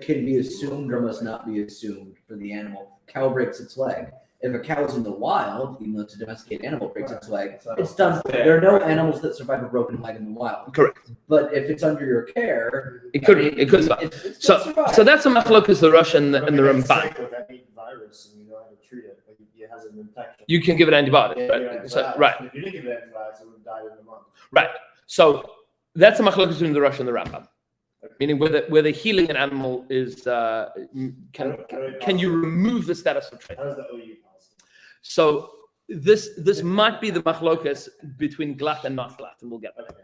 can be assumed or must not be assumed for the animal? Cow breaks its leg. If a cow's in the wild, even though it's a domesticated animal, breaks its leg, it's done. There are no animals that survive a broken leg in the wild. Correct. But if it's under your care, It could survive. it's So gonna survive. so that's a machlokas the Rosh and the Ramban. With any virus and you know how to treat it, like it has an infection. You can give it antibiotics, Yeah, right? yeah, So, antibiotics. right. If you didn't give it antibiotics, it would have died in a month. Right. So that's a machlokas between the Rosh and the Rambam. Meaning whether healing an animal is can you remove the status of treifa? How does the OU policy? So this might be the machlokas between glat and not glat, and we'll get there. Okay.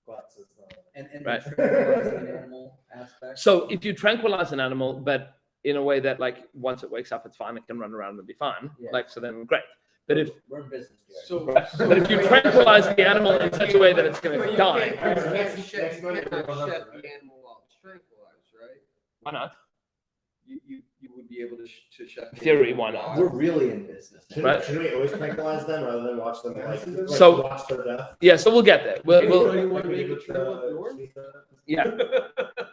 Glass is not- And Right. the tranquilizing an animal aspect. So if you tranquilize an animal, but in a way that like once it wakes up, it's fine, it can run around and be fine. Yeah. Like so then great. But if We're in business here. but if you tranquilize the animal in such a way that it's going But to you die, can't- you Next- can't shut next month we're going the up, right? animal while it's tranquilized, right? why not? You would be able to shut. the Theory, animal why not? while- We're really in business. now. Shouldn't, Right. shouldn't we always tranquilize them rather than watch them like So- watch their death? Yeah, so we'll get there. We'll You want to make it trail up north? yeah.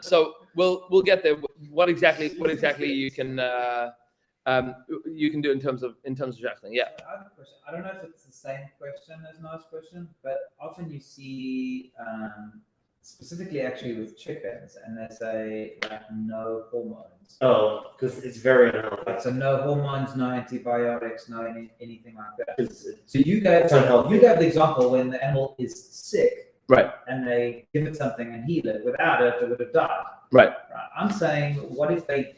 So we'll get there. What exactly you can do in terms of shackling? Yeah. I have a question. I don't know if it's the same question as Noah's question, but often you see, specifically actually with chickens, and they say like no hormones. Oh, because it's very unhealthy. Like, so no hormones, no antibiotics, no anything like that. It's So you gave unhealthy. the example when the animal is sick, Right. and they give it something and heal it. Without it, it would have died. Right. I'm saying, what if they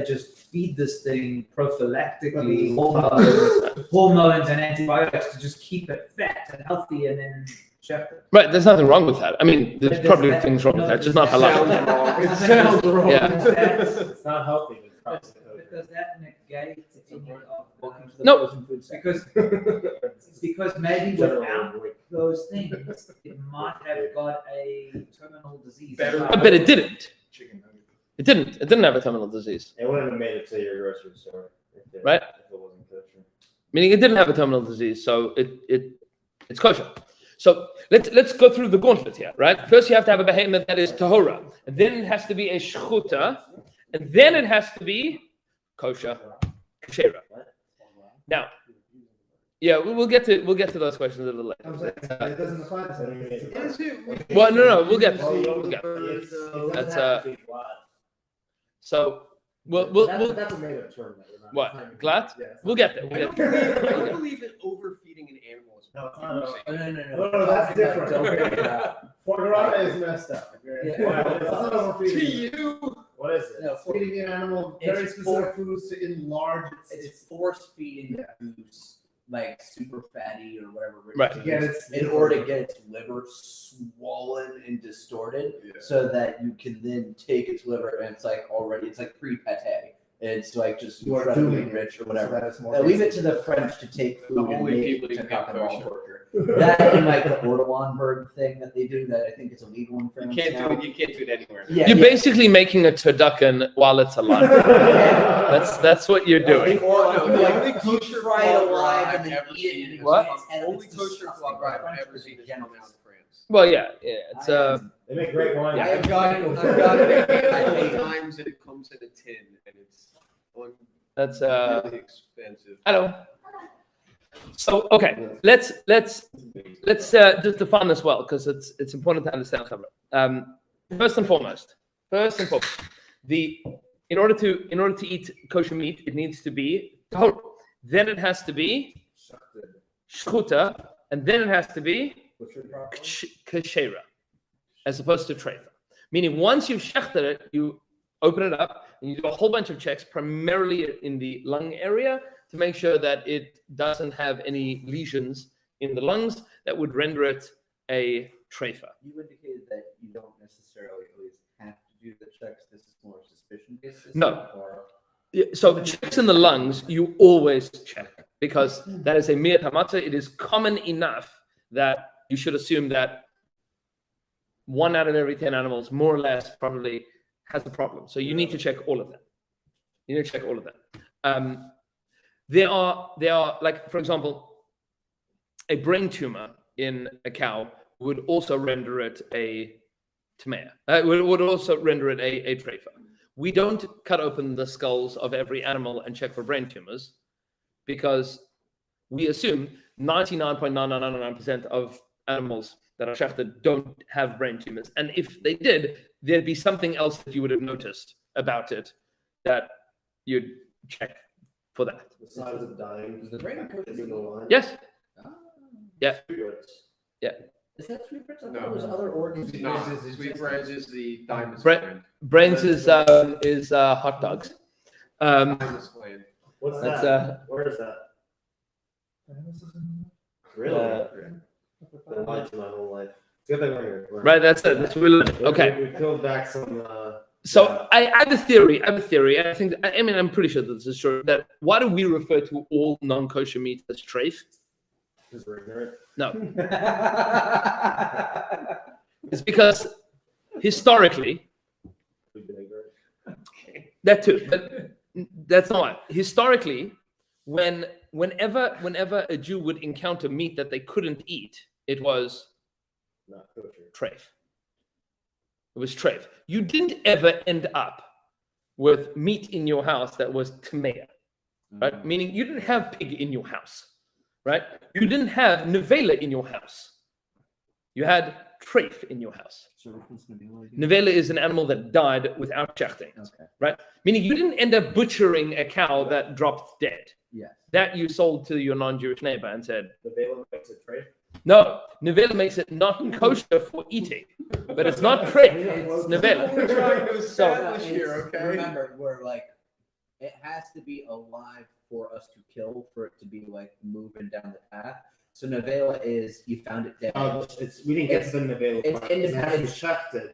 just feed this thing prophylactically hormones and antibiotics to just keep it fat and healthy, and then check it? Right. There's nothing wrong with that. I mean, there's Does probably that- things wrong with no, that. It's just does not that halal. sound- It sounds wrong. Yeah. It's not healthy. But it's But probably does that negate any of No. because maybe Generally, without avoid- those things, it might have got a terminal disease. But it didn't. Chicken nugget. It didn't have a terminal disease. It wouldn't have made it to your grocery store if it, Right. if it wasn't kosher. Meaning it didn't have a terminal disease, so it's kosher. So let's go through the gauntlet here, right? First, you have to have a behemoth that is tahora, and then it has to be a shchuta, and then it has to be kosher. Kosher. Now, yeah, we'll get to those questions a little I'm later. saying, it doesn't apply to them. Is it? Well, no, we'll get there. Oh, We'll get there. It's That's, have to be glad. So we'll That's a made up term. That we're not- what? it's not even- Glad? Yeah, it's We'll not- get there. I We'll don't get there. believe, I We'll don't get believe that overfeeding an animal is No, it's not. No, that's different. Don't bring it up. Foie gras is messed up. Okay? Yeah. It's not To overfeeding. you. What is it? No, Feeding an animal very It's specific foods to enlarge It's force feeding the goose like super fatty or whatever. Right. to get its In order to get its liver swollen and distorted, Yeah. so that you can then take its liver and it's like already it's like pre-pate. It's like just You are incredibly doing it rich or so whatever. that it's more Leave it tasty. to the French to take food and only make people it who to can cock and ball kosher. torture. That and like the Ortolan thing that they do that I think is illegal in You France can't now. do it. You can't do it anywhere. Yeah, You're yeah. basically making a turducken while it's alive. That's what you're doing. Or No, the like only you kosher fry it foie gras alive I've and then ever eat it. seen and is What? it's edible. Only It's kosher disgusting. foie gras I've French ever food seen is is from generous. out in France. Well, yeah. It's They make great wine. Yeah, I've got it. I've got it a handful of times, and it comes in a tin, and it's that's really expensive. I know. So okay, let's just define this well because it's important to understand something. First and foremost, in order to eat kosher meat, it needs to be tahor. Then it has to be shchuta, and then it has to be kosher, as opposed to treifa. Meaning, once you've shechted it, you open it up and you do a whole bunch of checks, primarily in the lung area, to make sure that it doesn't have any lesions in the lungs that would render it a treifa. You indicated that you don't necessarily always have to do the checks. This is more suspicion based. No. So checks in the lungs, you always check because that is a mir hamata. It is common enough that you should assume that 1 out of every 10 animals, more or less, probably has the problem. So you need to check all of them. There are like, for example, a brain tumor in a cow would also render it a tamea. Would also render it a treifa. We don't cut open the skulls of every animal and check for brain tumors because we assume 99.9999% of animals that are shechted don't have brain tumors. And if they did, there'd be something else that you would have noticed about it that you'd check for that. The signs of dying. Is the brain is in the line. Yes. Ah. Yeah. Is that sweetbreads? I thought No. it was other organs. No, sweetbreads is the thymus Bre- gland. Brains is hot dogs. Thymus gland. What's That's that? Where is that? Really? Been lied to my whole life. It's good that we're here. right. That's it. That's what we learned. Okay. We peeled back some. So I have a theory. I think. I mean, I'm pretty sure that this is true. That why do we refer to all non-kosher meat as treif? Because we're ignorant. No, it's because historically, We've been ignorant. that too, but that's not why. Historically, whenever a Jew would encounter meat that they couldn't eat, it was Not kosher. treif. It was treif. You didn't ever end up with meat in your house that was tamea, right? Meaning you didn't have pig in your house, right? You didn't have nevela in your house. You had treif in your house. Nevela is an animal that died without shechting, Okay. right? Meaning you didn't end up butchering a cow that dropped dead. Yes. That you sold to your non-Jewish neighbor and said, The Balaam makes it trade. no, nevela makes it not kosher for eating, but it's not treif, it's nevela. We're trying to So- establish here, okay? Remember, we're like, it has to be alive for us to kill, for it to be like moving down the path. So novella is you found it dead. We didn't get to the Nevela it's part. It has to be independent.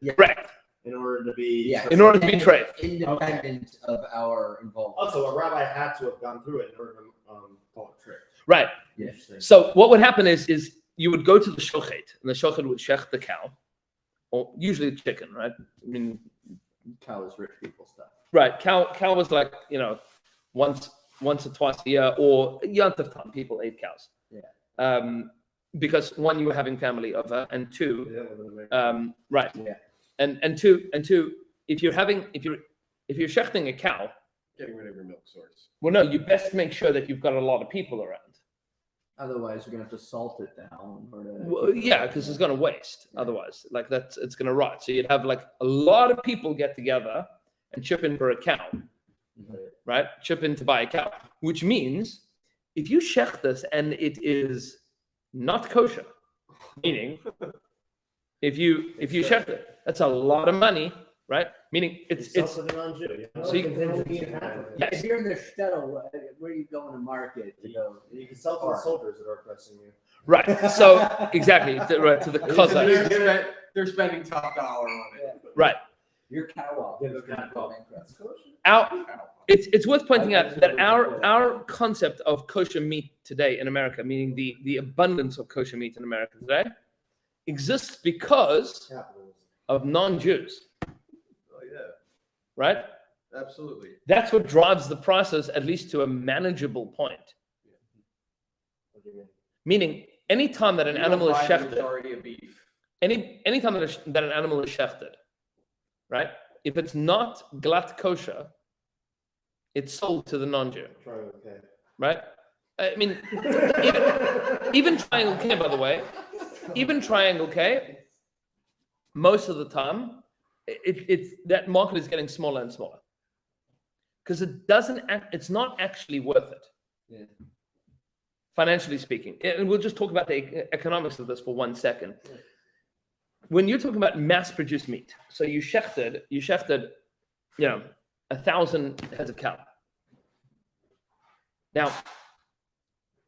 shechted Correct. in order to be. Yeah. In order to be treif. Independent of our involvement. Also, a rabbi had to have gone through it in order to call it trick. Right. Interesting. So what would happen is you would go to the shochet, and the shochet would shech the cow, or usually chicken, right? I mean, Cow is rich people stuff. right. Cow was like, once or twice a year, or Yontif time, people ate cows. Yeah. Because one, you were having family over, and two, Yeah, we're gonna make- right. Yeah. And two, if you're shechting a cow, getting rid of your milk source. Well, no, you best make sure that you've got a lot of people around. Otherwise, you're gonna have to salt it down. Well, yeah, because it's going to waste. Otherwise, like it's going to rot. So you'd have like a lot of people get together and chip in for a cow, right? Chip in to buy a cow, which means if you shech this and it is not kosher, meaning if you shech it, that's a lot of money, right? Meaning it's also the non-Jew. So you- If you're in the shtetl, where are you going to market? You know, You can sell to the soldiers that are oppressing you. right. So exactly right to the Cossacks, They're spending top dollar on it. right? your cow Yeah, that's kind of That's kosher. It's worth pointing out that our concept of kosher meat today in America, meaning the abundance of kosher meat in America today, exists because Capitalism. of non-Jews, Oh yeah, right? absolutely. That's what drives the prices, at least to a manageable point. What do you mean? Meaning, anytime that an You don't animal is buy the shechted, majority of beef. anytime that an animal is shechted, right? If it's not glatt kosher, it's sold to the non-Jew, Trying okay. right? I mean, even Triangle K, by the way, even Triangle K, most of the time, it's that market is getting smaller and smaller because it's not actually worth it. Yeah. Financially speaking, and we'll just talk about the economics of this for 1 second. When you're talking about mass-produced meat, so you shechted, 1,000 heads of cow. Now,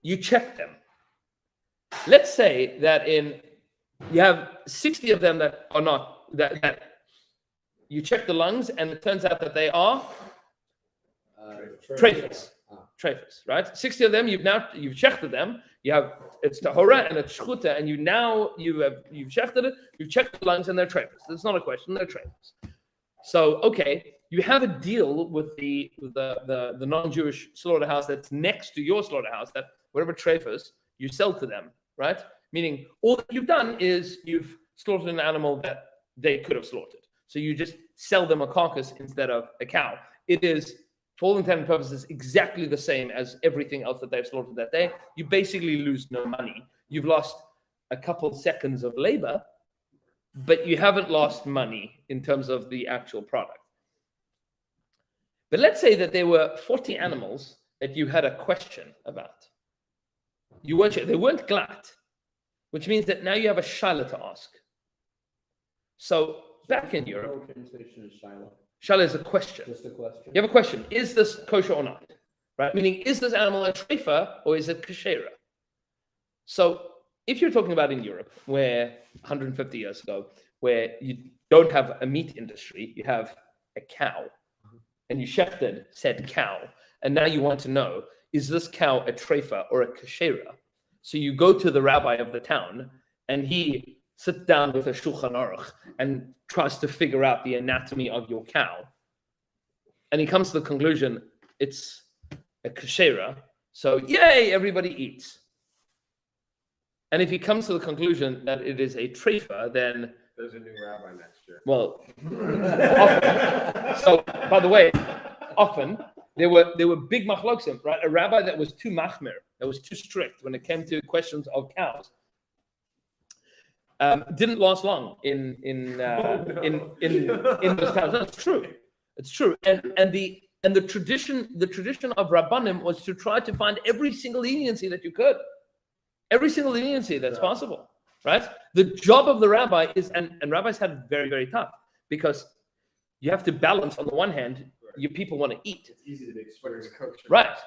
you check them. Let's say that you have 60 of them that are not that you check the lungs, and it turns out that they are trephis. Trephis, right? 60 of them you've checked them. You have it's tahora and it's shchuta, and you've shechted it. You've checked the lungs, and they're trephis. That's not a question. They're trephis. So okay, you have a deal with the non-Jewish slaughterhouse that's next to your slaughterhouse. That whatever trephis you sell to them, right? Meaning all that you've done is you've slaughtered an animal that they could have slaughtered. So you just sell them a carcass instead of a cow. It is, for all intents and purposes, exactly the same as everything else that they've slaughtered that day. You basically lose no money. You've lost a couple seconds of labor, but you haven't lost money in terms of the actual product. But let's say that there were 40 animals that you had a question about. They weren't glatt, which means that now you have a shaila to ask. So back in Europe, translation is shiloh. shaila is a question. Just a question. You have a question: is this kosher or not? Right? Meaning, is this animal a treifa or is it kashera? So, if you're talking about in Europe, where 150 years ago, where you don't have a meat industry, you have a cow, and you shechted said cow, and now you want to know: is this cow a treifa or a kashera? So you go to the rabbi of the town, and he sits down with a shulchan aruch and tries to figure out the anatomy of your cow. And he comes to the conclusion it's a kashera. So yay, everybody eats. And if he comes to the conclusion that it is a treifa, then There's a new rabbi next year. well, often. So by the way, often there were big machloksim, right? A rabbi that was too machmir, that was too strict when it came to questions of cows. Didn't last long in those towns. No, it's true. It's true. And the tradition of Rabbanim was to try to find every single leniency that you could, every single leniency that's possible. Right? The job of the rabbi is, and rabbis had it very, very tough because you have to balance. On the one hand, your people want to eat. It's easy to be But it's experienced. kosher. Right.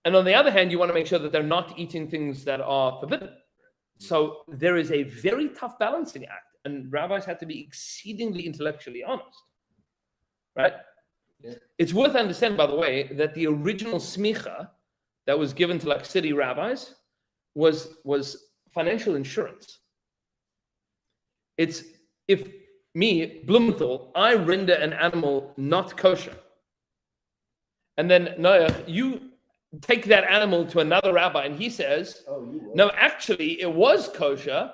And on the other hand, you want to make sure that they're not eating things that are forbidden. So there is a very tough balancing act, and rabbis had to be exceedingly intellectually honest. Right? Yeah. It's worth understanding, by the way, that the original smicha that was given to like city rabbis was financial insurance. It's if me, Blumenthal, I render an animal not kosher, and then Noach, you take that animal to another rabbi, and he says, Oh, you will. no, actually, it was kosher.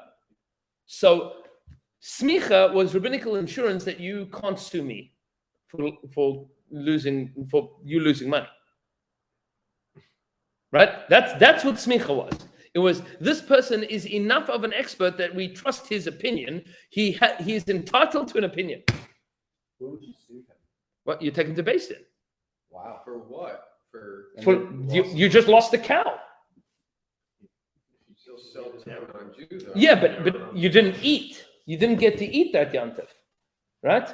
So smicha was rabbinical insurance that you can't sue me for losing money. Right? That's what smicha was. It was this person is enough of an expert that we trust his opinion. He is entitled to an opinion. Who would you sue him? What you take him to Beis Din. Wow. For what? For You just lost the cow. you still sell the salmon on Jews. though. Yeah, but you didn't eat. You didn't get to eat that yantif, right?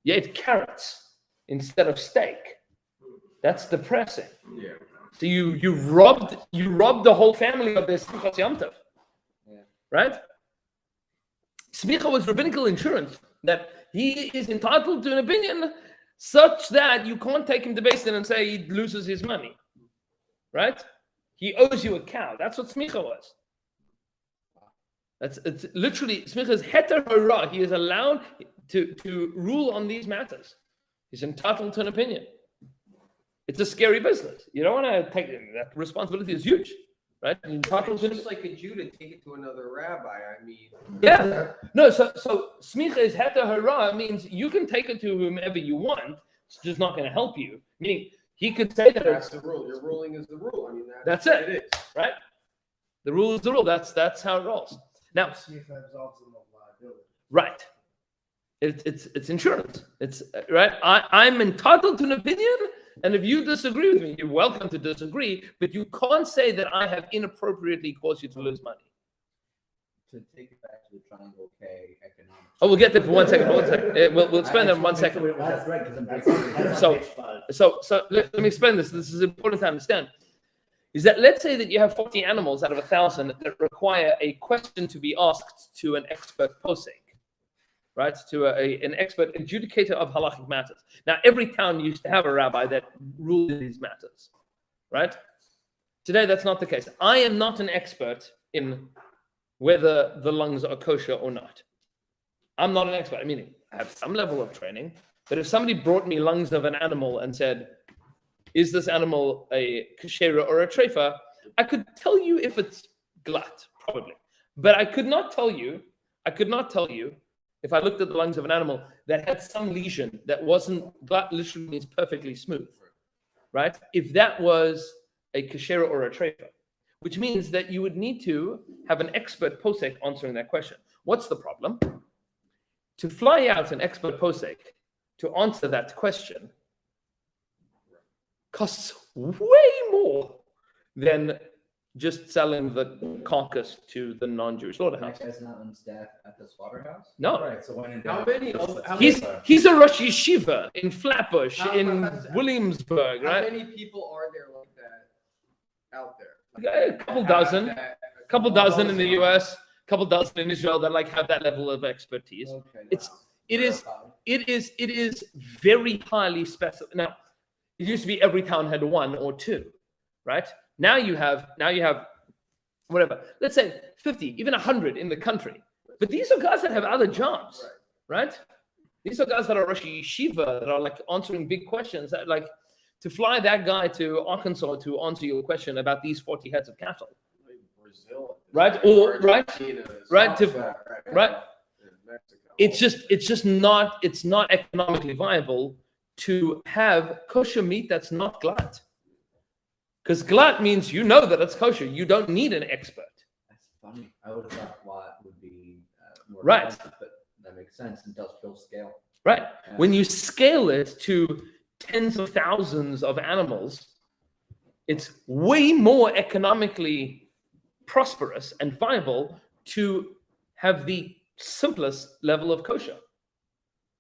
You ate carrots instead of steak. That's depressing. Yeah. So you robbed the whole family of their simchas yantif, right? Smicha was rabbinical insurance that he is entitled to an opinion such that you can't take him to Beis Din and say he loses his money, right? He owes you a cow. That's what smicha was. It's literally smicha is heter hara. He is allowed to rule on these matters. He's entitled to an opinion. It's a scary business. You don't want to take that responsibility is huge, right? You're entitled to Just like a Jew to take it to another rabbi. I mean, yeah. No, so smicha is heter hara means you can take it to whomever you want. It's just not going to help you. Meaning he could say that that's the rule. Your ruling is the rule. I mean, That's what it. it is. right? The rule is the rule. That's how it rolls. Now, Smicha absolves them of liability. right. It's insurance. It's right. I'm entitled to an opinion, and if you disagree with me, you're welcome to disagree. But you can't say that I have inappropriately caused you to lose money. To take it back to the Triangle K economics. Oh, we'll get there for 1 second. 1 second. We'll explain that in 1 second. That's right, because So let me explain this. This is important to understand. Is that let's say that you have 40 animals out of 1,000 that require a question to be asked to an expert posek, right? To an expert adjudicator of halachic matters. Now, every town used to have a rabbi that ruled these matters, right? Today, that's not the case. I am not an expert in whether the lungs are kosher or not. I'm not an expert. I mean, I have some level of training, but if somebody brought me lungs of an animal and said, is this animal a kosher or a treifa? I could tell you if it's glut, probably. But I could not tell you if I looked at the lungs of an animal that had some lesion that wasn't, glut literally means perfectly smooth, right? If that was a kosher or a treifa, which means that you would need to have an expert posek answering that question. What's the problem? To fly out an expert posek to answer that question costs way more than just selling the carcass to the non-Jewish slaughterhouse. That guy's not on staff at the slaughterhouse? No, Right. So when in How doubt, many? let's- How he's a Rosh Yeshiva in Flatbush, How- in how- Williamsburg, How right? many people are there like that out there? A couple dozen, in the US, couple dozen in Israel that like have that level of expertise. Okay. It is very highly specific. Now, it used to be every town had one or two, right? Now you have whatever. Let's say 50, even 100 in the country. But these are guys that have other jobs, right? These are guys that are Rosh Yeshiva, that are like answering big questions. That like to fly that guy to Arkansas to answer your question about these 40 heads of cattle, Brazil, right? Or right, Argentina, right, to- South right. Africa, Mexico. it's not economically viable to have kosher meat that's not glut. Because glut means you know that it's kosher. You don't need an expert. That's funny. I would have thought lot would be more Right. expensive, but that makes sense. Industrial scale. Right. Yeah. When you scale it to tens of thousands of animals, it's way more economically prosperous and viable to have the simplest level of kosher.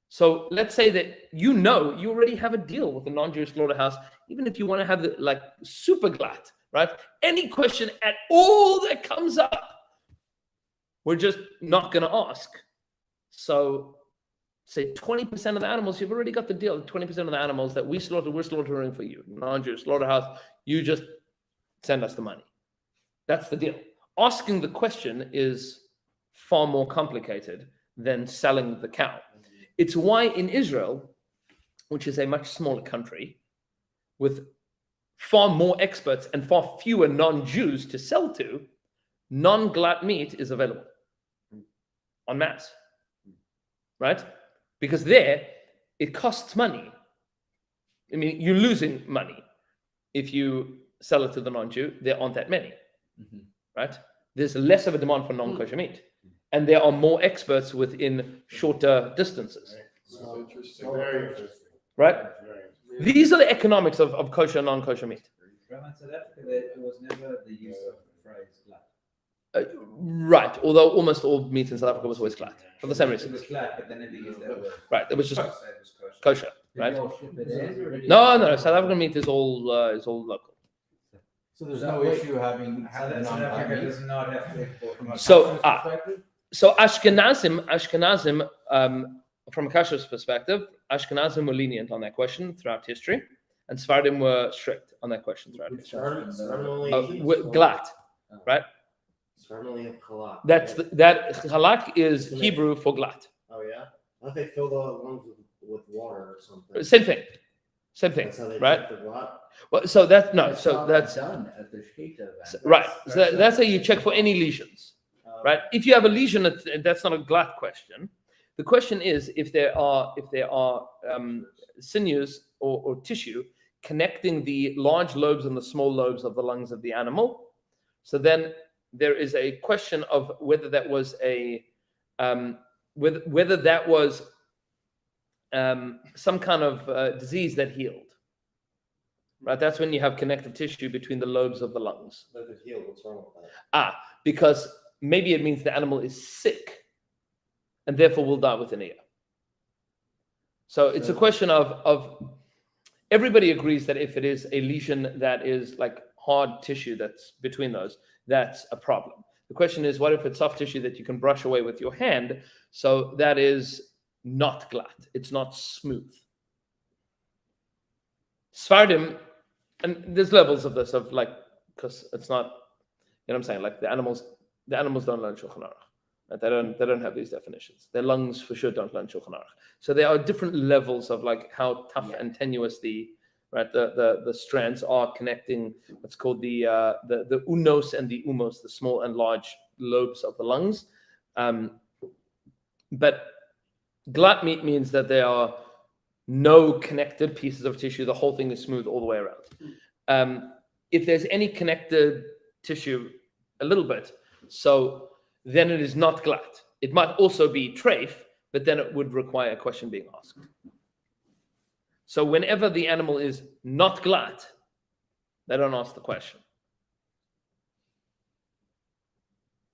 So let's say that you already have a deal with the non-Jewish slaughterhouse, even if you want to have the like super glut, right? Any question at all that comes up, we're just not going to ask. So say 20% of the animals, you've already got the deal. 20% of the animals that we slaughter, we're slaughtering for you. Non-Jewish slaughterhouse, you just send us the money. That's the deal. Asking the question is far more complicated than selling the cow. It's why in Israel, which is a much smaller country, with far more experts and far fewer non-Jews to sell to, non-glut meat is available en masse, right? Because there, it costs money. I mean, you're losing money if you sell it to the non-Jew. There aren't that many, right? There's less of a demand for non-kosher meat, and there are more experts within shorter distances, So interesting. Very interesting. right? Very interesting. These are the economics of kosher and non-kosher meat. From in South Africa, there was never the use of the phrase "glut." Right, although almost all meat in South Africa was always glad for the same It reasons. was glut, but then it used that word. Right, it was just So it was kosher. kosher, Did right? they all ship it in, or did No, South African meat is all local. So there's So no wait, issue having South non-black Africa meat? does not have to import from So, From a perspective? So Ashkenazim, from a kashrus perspective, Ashkenazim were lenient on that question throughout history, and Sephardim were strict on that question throughout history. Sperm only. Glat, right? Sperm only have halak. That halak is Hebrew for glat. Oh yeah. I thought they fill the lungs with water or something. Same thing, That's how they right? check for glut. Well, so that no, It's so not that's done at the Shkita event. right. So that's how you check for any lesions. Right? If you have a lesion, that's not a glut question. The question is if there are sinews or tissue connecting the large lobes and the small lobes of the lungs of the animal. So then there is a question of whether that was whether that was some kind of disease that healed. Right? That's when you have connective tissue between the lobes of the lungs. If it healed, what's wrong with that? Because maybe it means the animal is sick and therefore will die within a year. So it's a question of everybody agrees that if it is a lesion that is like hard tissue that's between those, that's a problem. The question is, what if it's soft tissue that you can brush away with your hand? So that is not glat. It's not smooth. Sephardim, and there's levels of this, of like, because it's not, you know what I'm saying, like the animals don't learn Shulchan Aruch. Right? They don't have these definitions. Their lungs for sure don't learn Shulchan Aruch. So there are different levels of like how tough and tenuous the strands are connecting what's called the unos and the umos, the small and large lobes of the lungs. But glat meat means that there are no connected pieces of tissue. The whole thing is smooth all the way around. If there's any connected tissue, a little bit, so then it is not glat. It might also be treif, but then it would require a question being asked. So whenever the animal is not glat, they don't ask the question.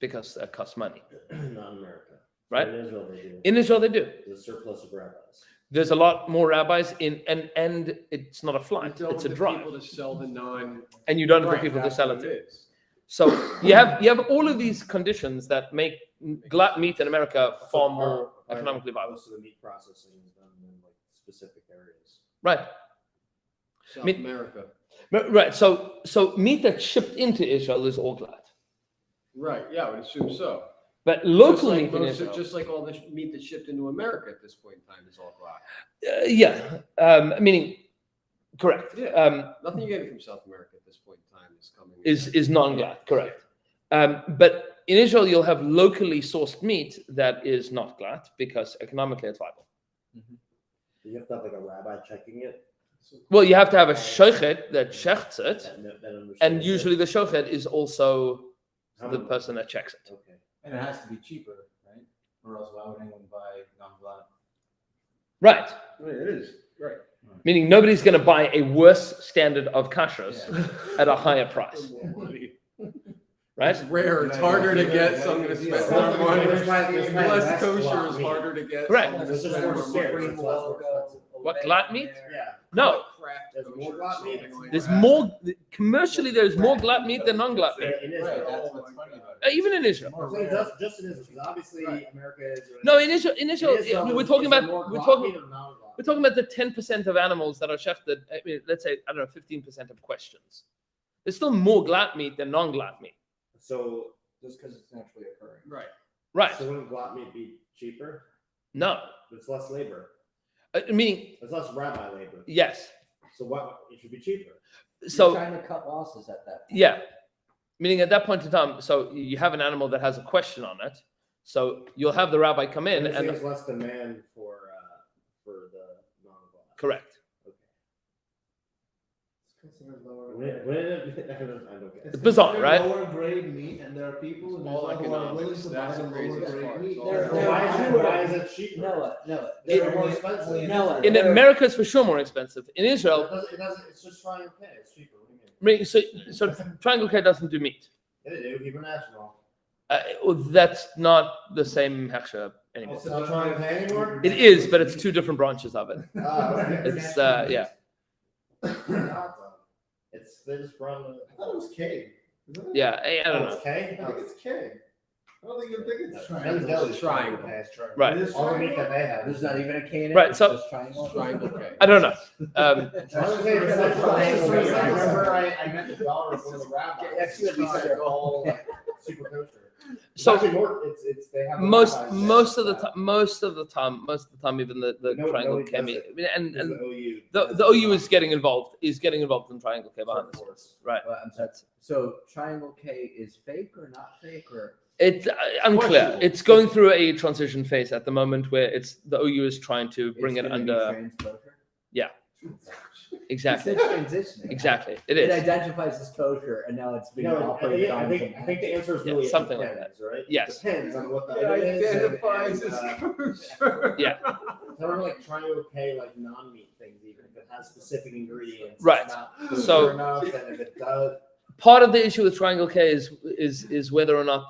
Because that costs money. Not in America. Right? In Israel, they do. In Israel, they do. There's a surplus of rabbis. There's a lot more rabbis and it's not a flight, it's a drive. People to sell the non. And you don't have the Right, people to that's sell what it to. is. So you have all of these conditions that make glat meat in America far more economically viable. Most of the meat processing is done in like specific areas. Right. South Meat- America. Right. So meat that's shipped into Israel is all glat. Right, yeah, I would assume so. But local Just like meat in most Israel. of- Just like all the meat that's shipped into America at this point in time is all glat. Meaning correct. Yeah. Nothing you're getting from South America at this point in time is coming. Is non-glat, correct. But in Israel, you'll have locally sourced meat that is not glat because economically it's viable. You have to have like a rabbi checking it. Well, you have to have a shochet that shechts it, that understands and it. usually the shochet is also How the much? person that checks it. Okay. And it has to be cheaper, right? Or else why would anyone buy non-black? Right. Right, it is, right. Meaning nobody's going to buy a worse standard of kashrus at a higher price, right? It's rare, it's harder to get, so I'm gonna spend more money. Less kosher is harder to get. Correct. so I'm gonna It's just spend more more scarce. money. It's less more expensive. What, glat meat? Yeah. No, Craft There's more kosher, glat so meat. anyway. there's more, commercially there's more glat meat than non-glat meat. In Right, Israel. that's what's funny about it. Even in Israel. More I'm saying rare. just in Israel, because obviously America is. No, in Israel, we're talking about, we're talking about the 10% of animals that are shechted. I mean, let's say, I don't know, 15% of questions. There's still more glat meat than non-glat meat. So, Just because it's naturally occurring. Right. Right. so wouldn't glat meat be cheaper? No. It's less labor. Meaning, It's less rabbi labor. yes. So what? It should be cheaper. You're So, trying to cut losses at that point. yeah. Meaning at that point in time, so you have an animal that has a question on it. So you'll have the rabbi come in And and there's less demand for the non-glat. correct. Okay. considered lower. It's bizarre, right? Lower grade meat, and there are people in All Israel who are willing economics. to buy That's the the lower craziest grade part. meat. It's all They're- about- Why is it cheaper? Noah, They're more expensive. Noah, In America, it's for sure more expensive. In Israel, It's just Triangle K. It's cheaper. What do you mean? so Triangle K doesn't do meat. Yeah, they do. Hebrew National. Well, that's not the same hechsher anymore. It's not Triangle K anymore. It is, but it's two different branches of it. Okay. It's yeah. It's they just run. I thought it was K. Isn't it? Yeah, I don't know. It's K. I think it's K. I don't think you think it's Triangle. triangle. Triangle. Right. It is All the meat triangle? that they have. There's not even a K in it. Right, it's so- just triangle. Triangle K. I don't know. Triangle K, it's like triangle. I remember I met the daughter of one of the rabbis. That's good, Lisa. They're all like, super kosher. It's So actually more. It's they have most rabbis of the that- time, even the No, Triangle no, K meat, and is the OU. the OU is getting involved in Triangle K behind the scenes. Right. Well, I'm sorry. So Triangle K is fake or not fake or? It's unclear. Questionable. It's going through a transition phase at the moment where it's the OU is trying to bring it's it gonna be under. trans kosher? Exactly. It's transitioning. Exactly. It It is. identifies as kosher and now it's being No, operated on. I think the answer is Yeah, really it something like depends, right? Yes. Depends on what the It item is. identifies and, as uh, kosher. There are like Triangle K like non-meat things even if it has specific ingredients. Right. It's not So- pure enough, and if it does, Part of the issue with Triangle K is whether or not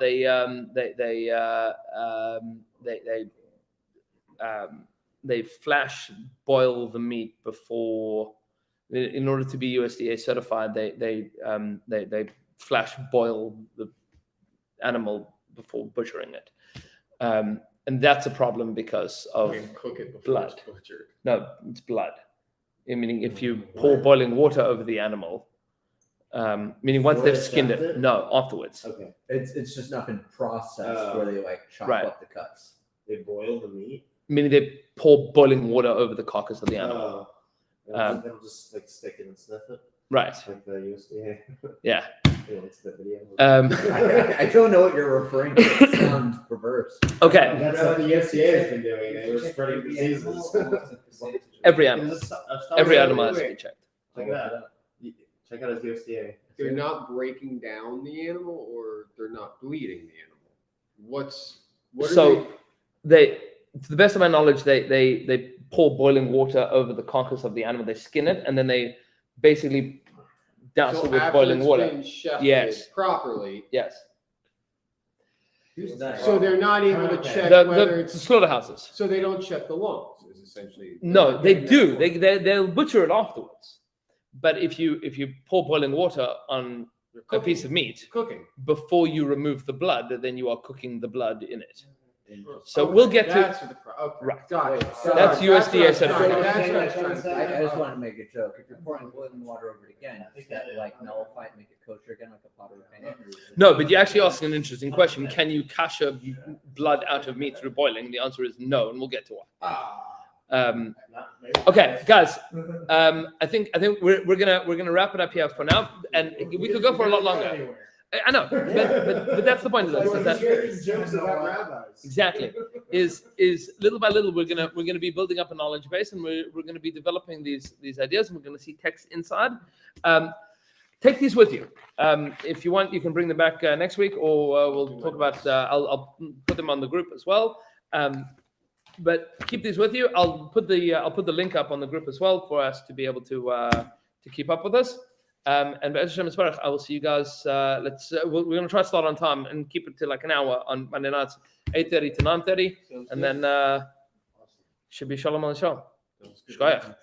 they flash boil the meat before, in order to be USDA certified. They flash boil the animal before butchering it, and that's a problem because of You can cook it before blood. it's butchered. no, it's blood. Meaning, if you pour boiling water over the animal, meaning once Before they've they skinned shaft it, it? no, afterwards. okay, It's just not been processed where they like chop Right. up the cuts. they boil the meat. Meaning they pour boiling water over the carcass of the animal. They'll just like stick it and sniff it Right. like the USDA. Yeah. It's the video. I don't know what you're referring to. It sounds perverse. Okay. That's what the USDA has been doing. They were spreading diseases. Every animal. Every animal has to be checked. Check it out. Check out his USDA. They're not breaking down the animal, or they're not bleeding the animal. What are So they, to the best of my knowledge, they pour boiling water over the carcass of the animal. They skin it, and then they basically douse so it with after boiling it's water. been chefed Yes. properly, Yes. so they're not able to Okay. check The whether it's. slaughterhouses. So they don't check the lungs. Is essentially. No, they do. They'll butcher it afterwards. But if you pour boiling water on a piece of meat Cooking. before you remove the blood, then you are cooking the blood in it. So Okay, we'll get to that's what the okay. Right. Got it. So That's Sorry, USDA what I was certified. trying- that's what I was trying to say. I just want to make a joke. If you're pouring boiling water over it again, does that like nullify it, make it kosher again, like a pot of pain? no, but you're actually asking an interesting question. Can you kasher blood out of meat through boiling? The answer is no, and we'll get to why. Okay, guys. I think we're gonna wrap it up here for now, and we could go for a lot longer. I know, but that's the point of this. Is that Jokes about rabbis. exactly is little by little we're gonna be building up a knowledge base, and we're gonna be developing these ideas, and we're gonna see text inside. Take these with you. If you want, you can bring them back next week, or we'll talk about. I'll put them on the group as well. But keep these with you. I'll put the link up on the group as well for us to be able to keep up with us. And Be'ez Hashem Yisparach, I will see you guys. We're going to try to start on time and keep it to like an hour on Monday nights, 8:30 to 9:30, and then should be Shalom Aleichem. Shkoyach.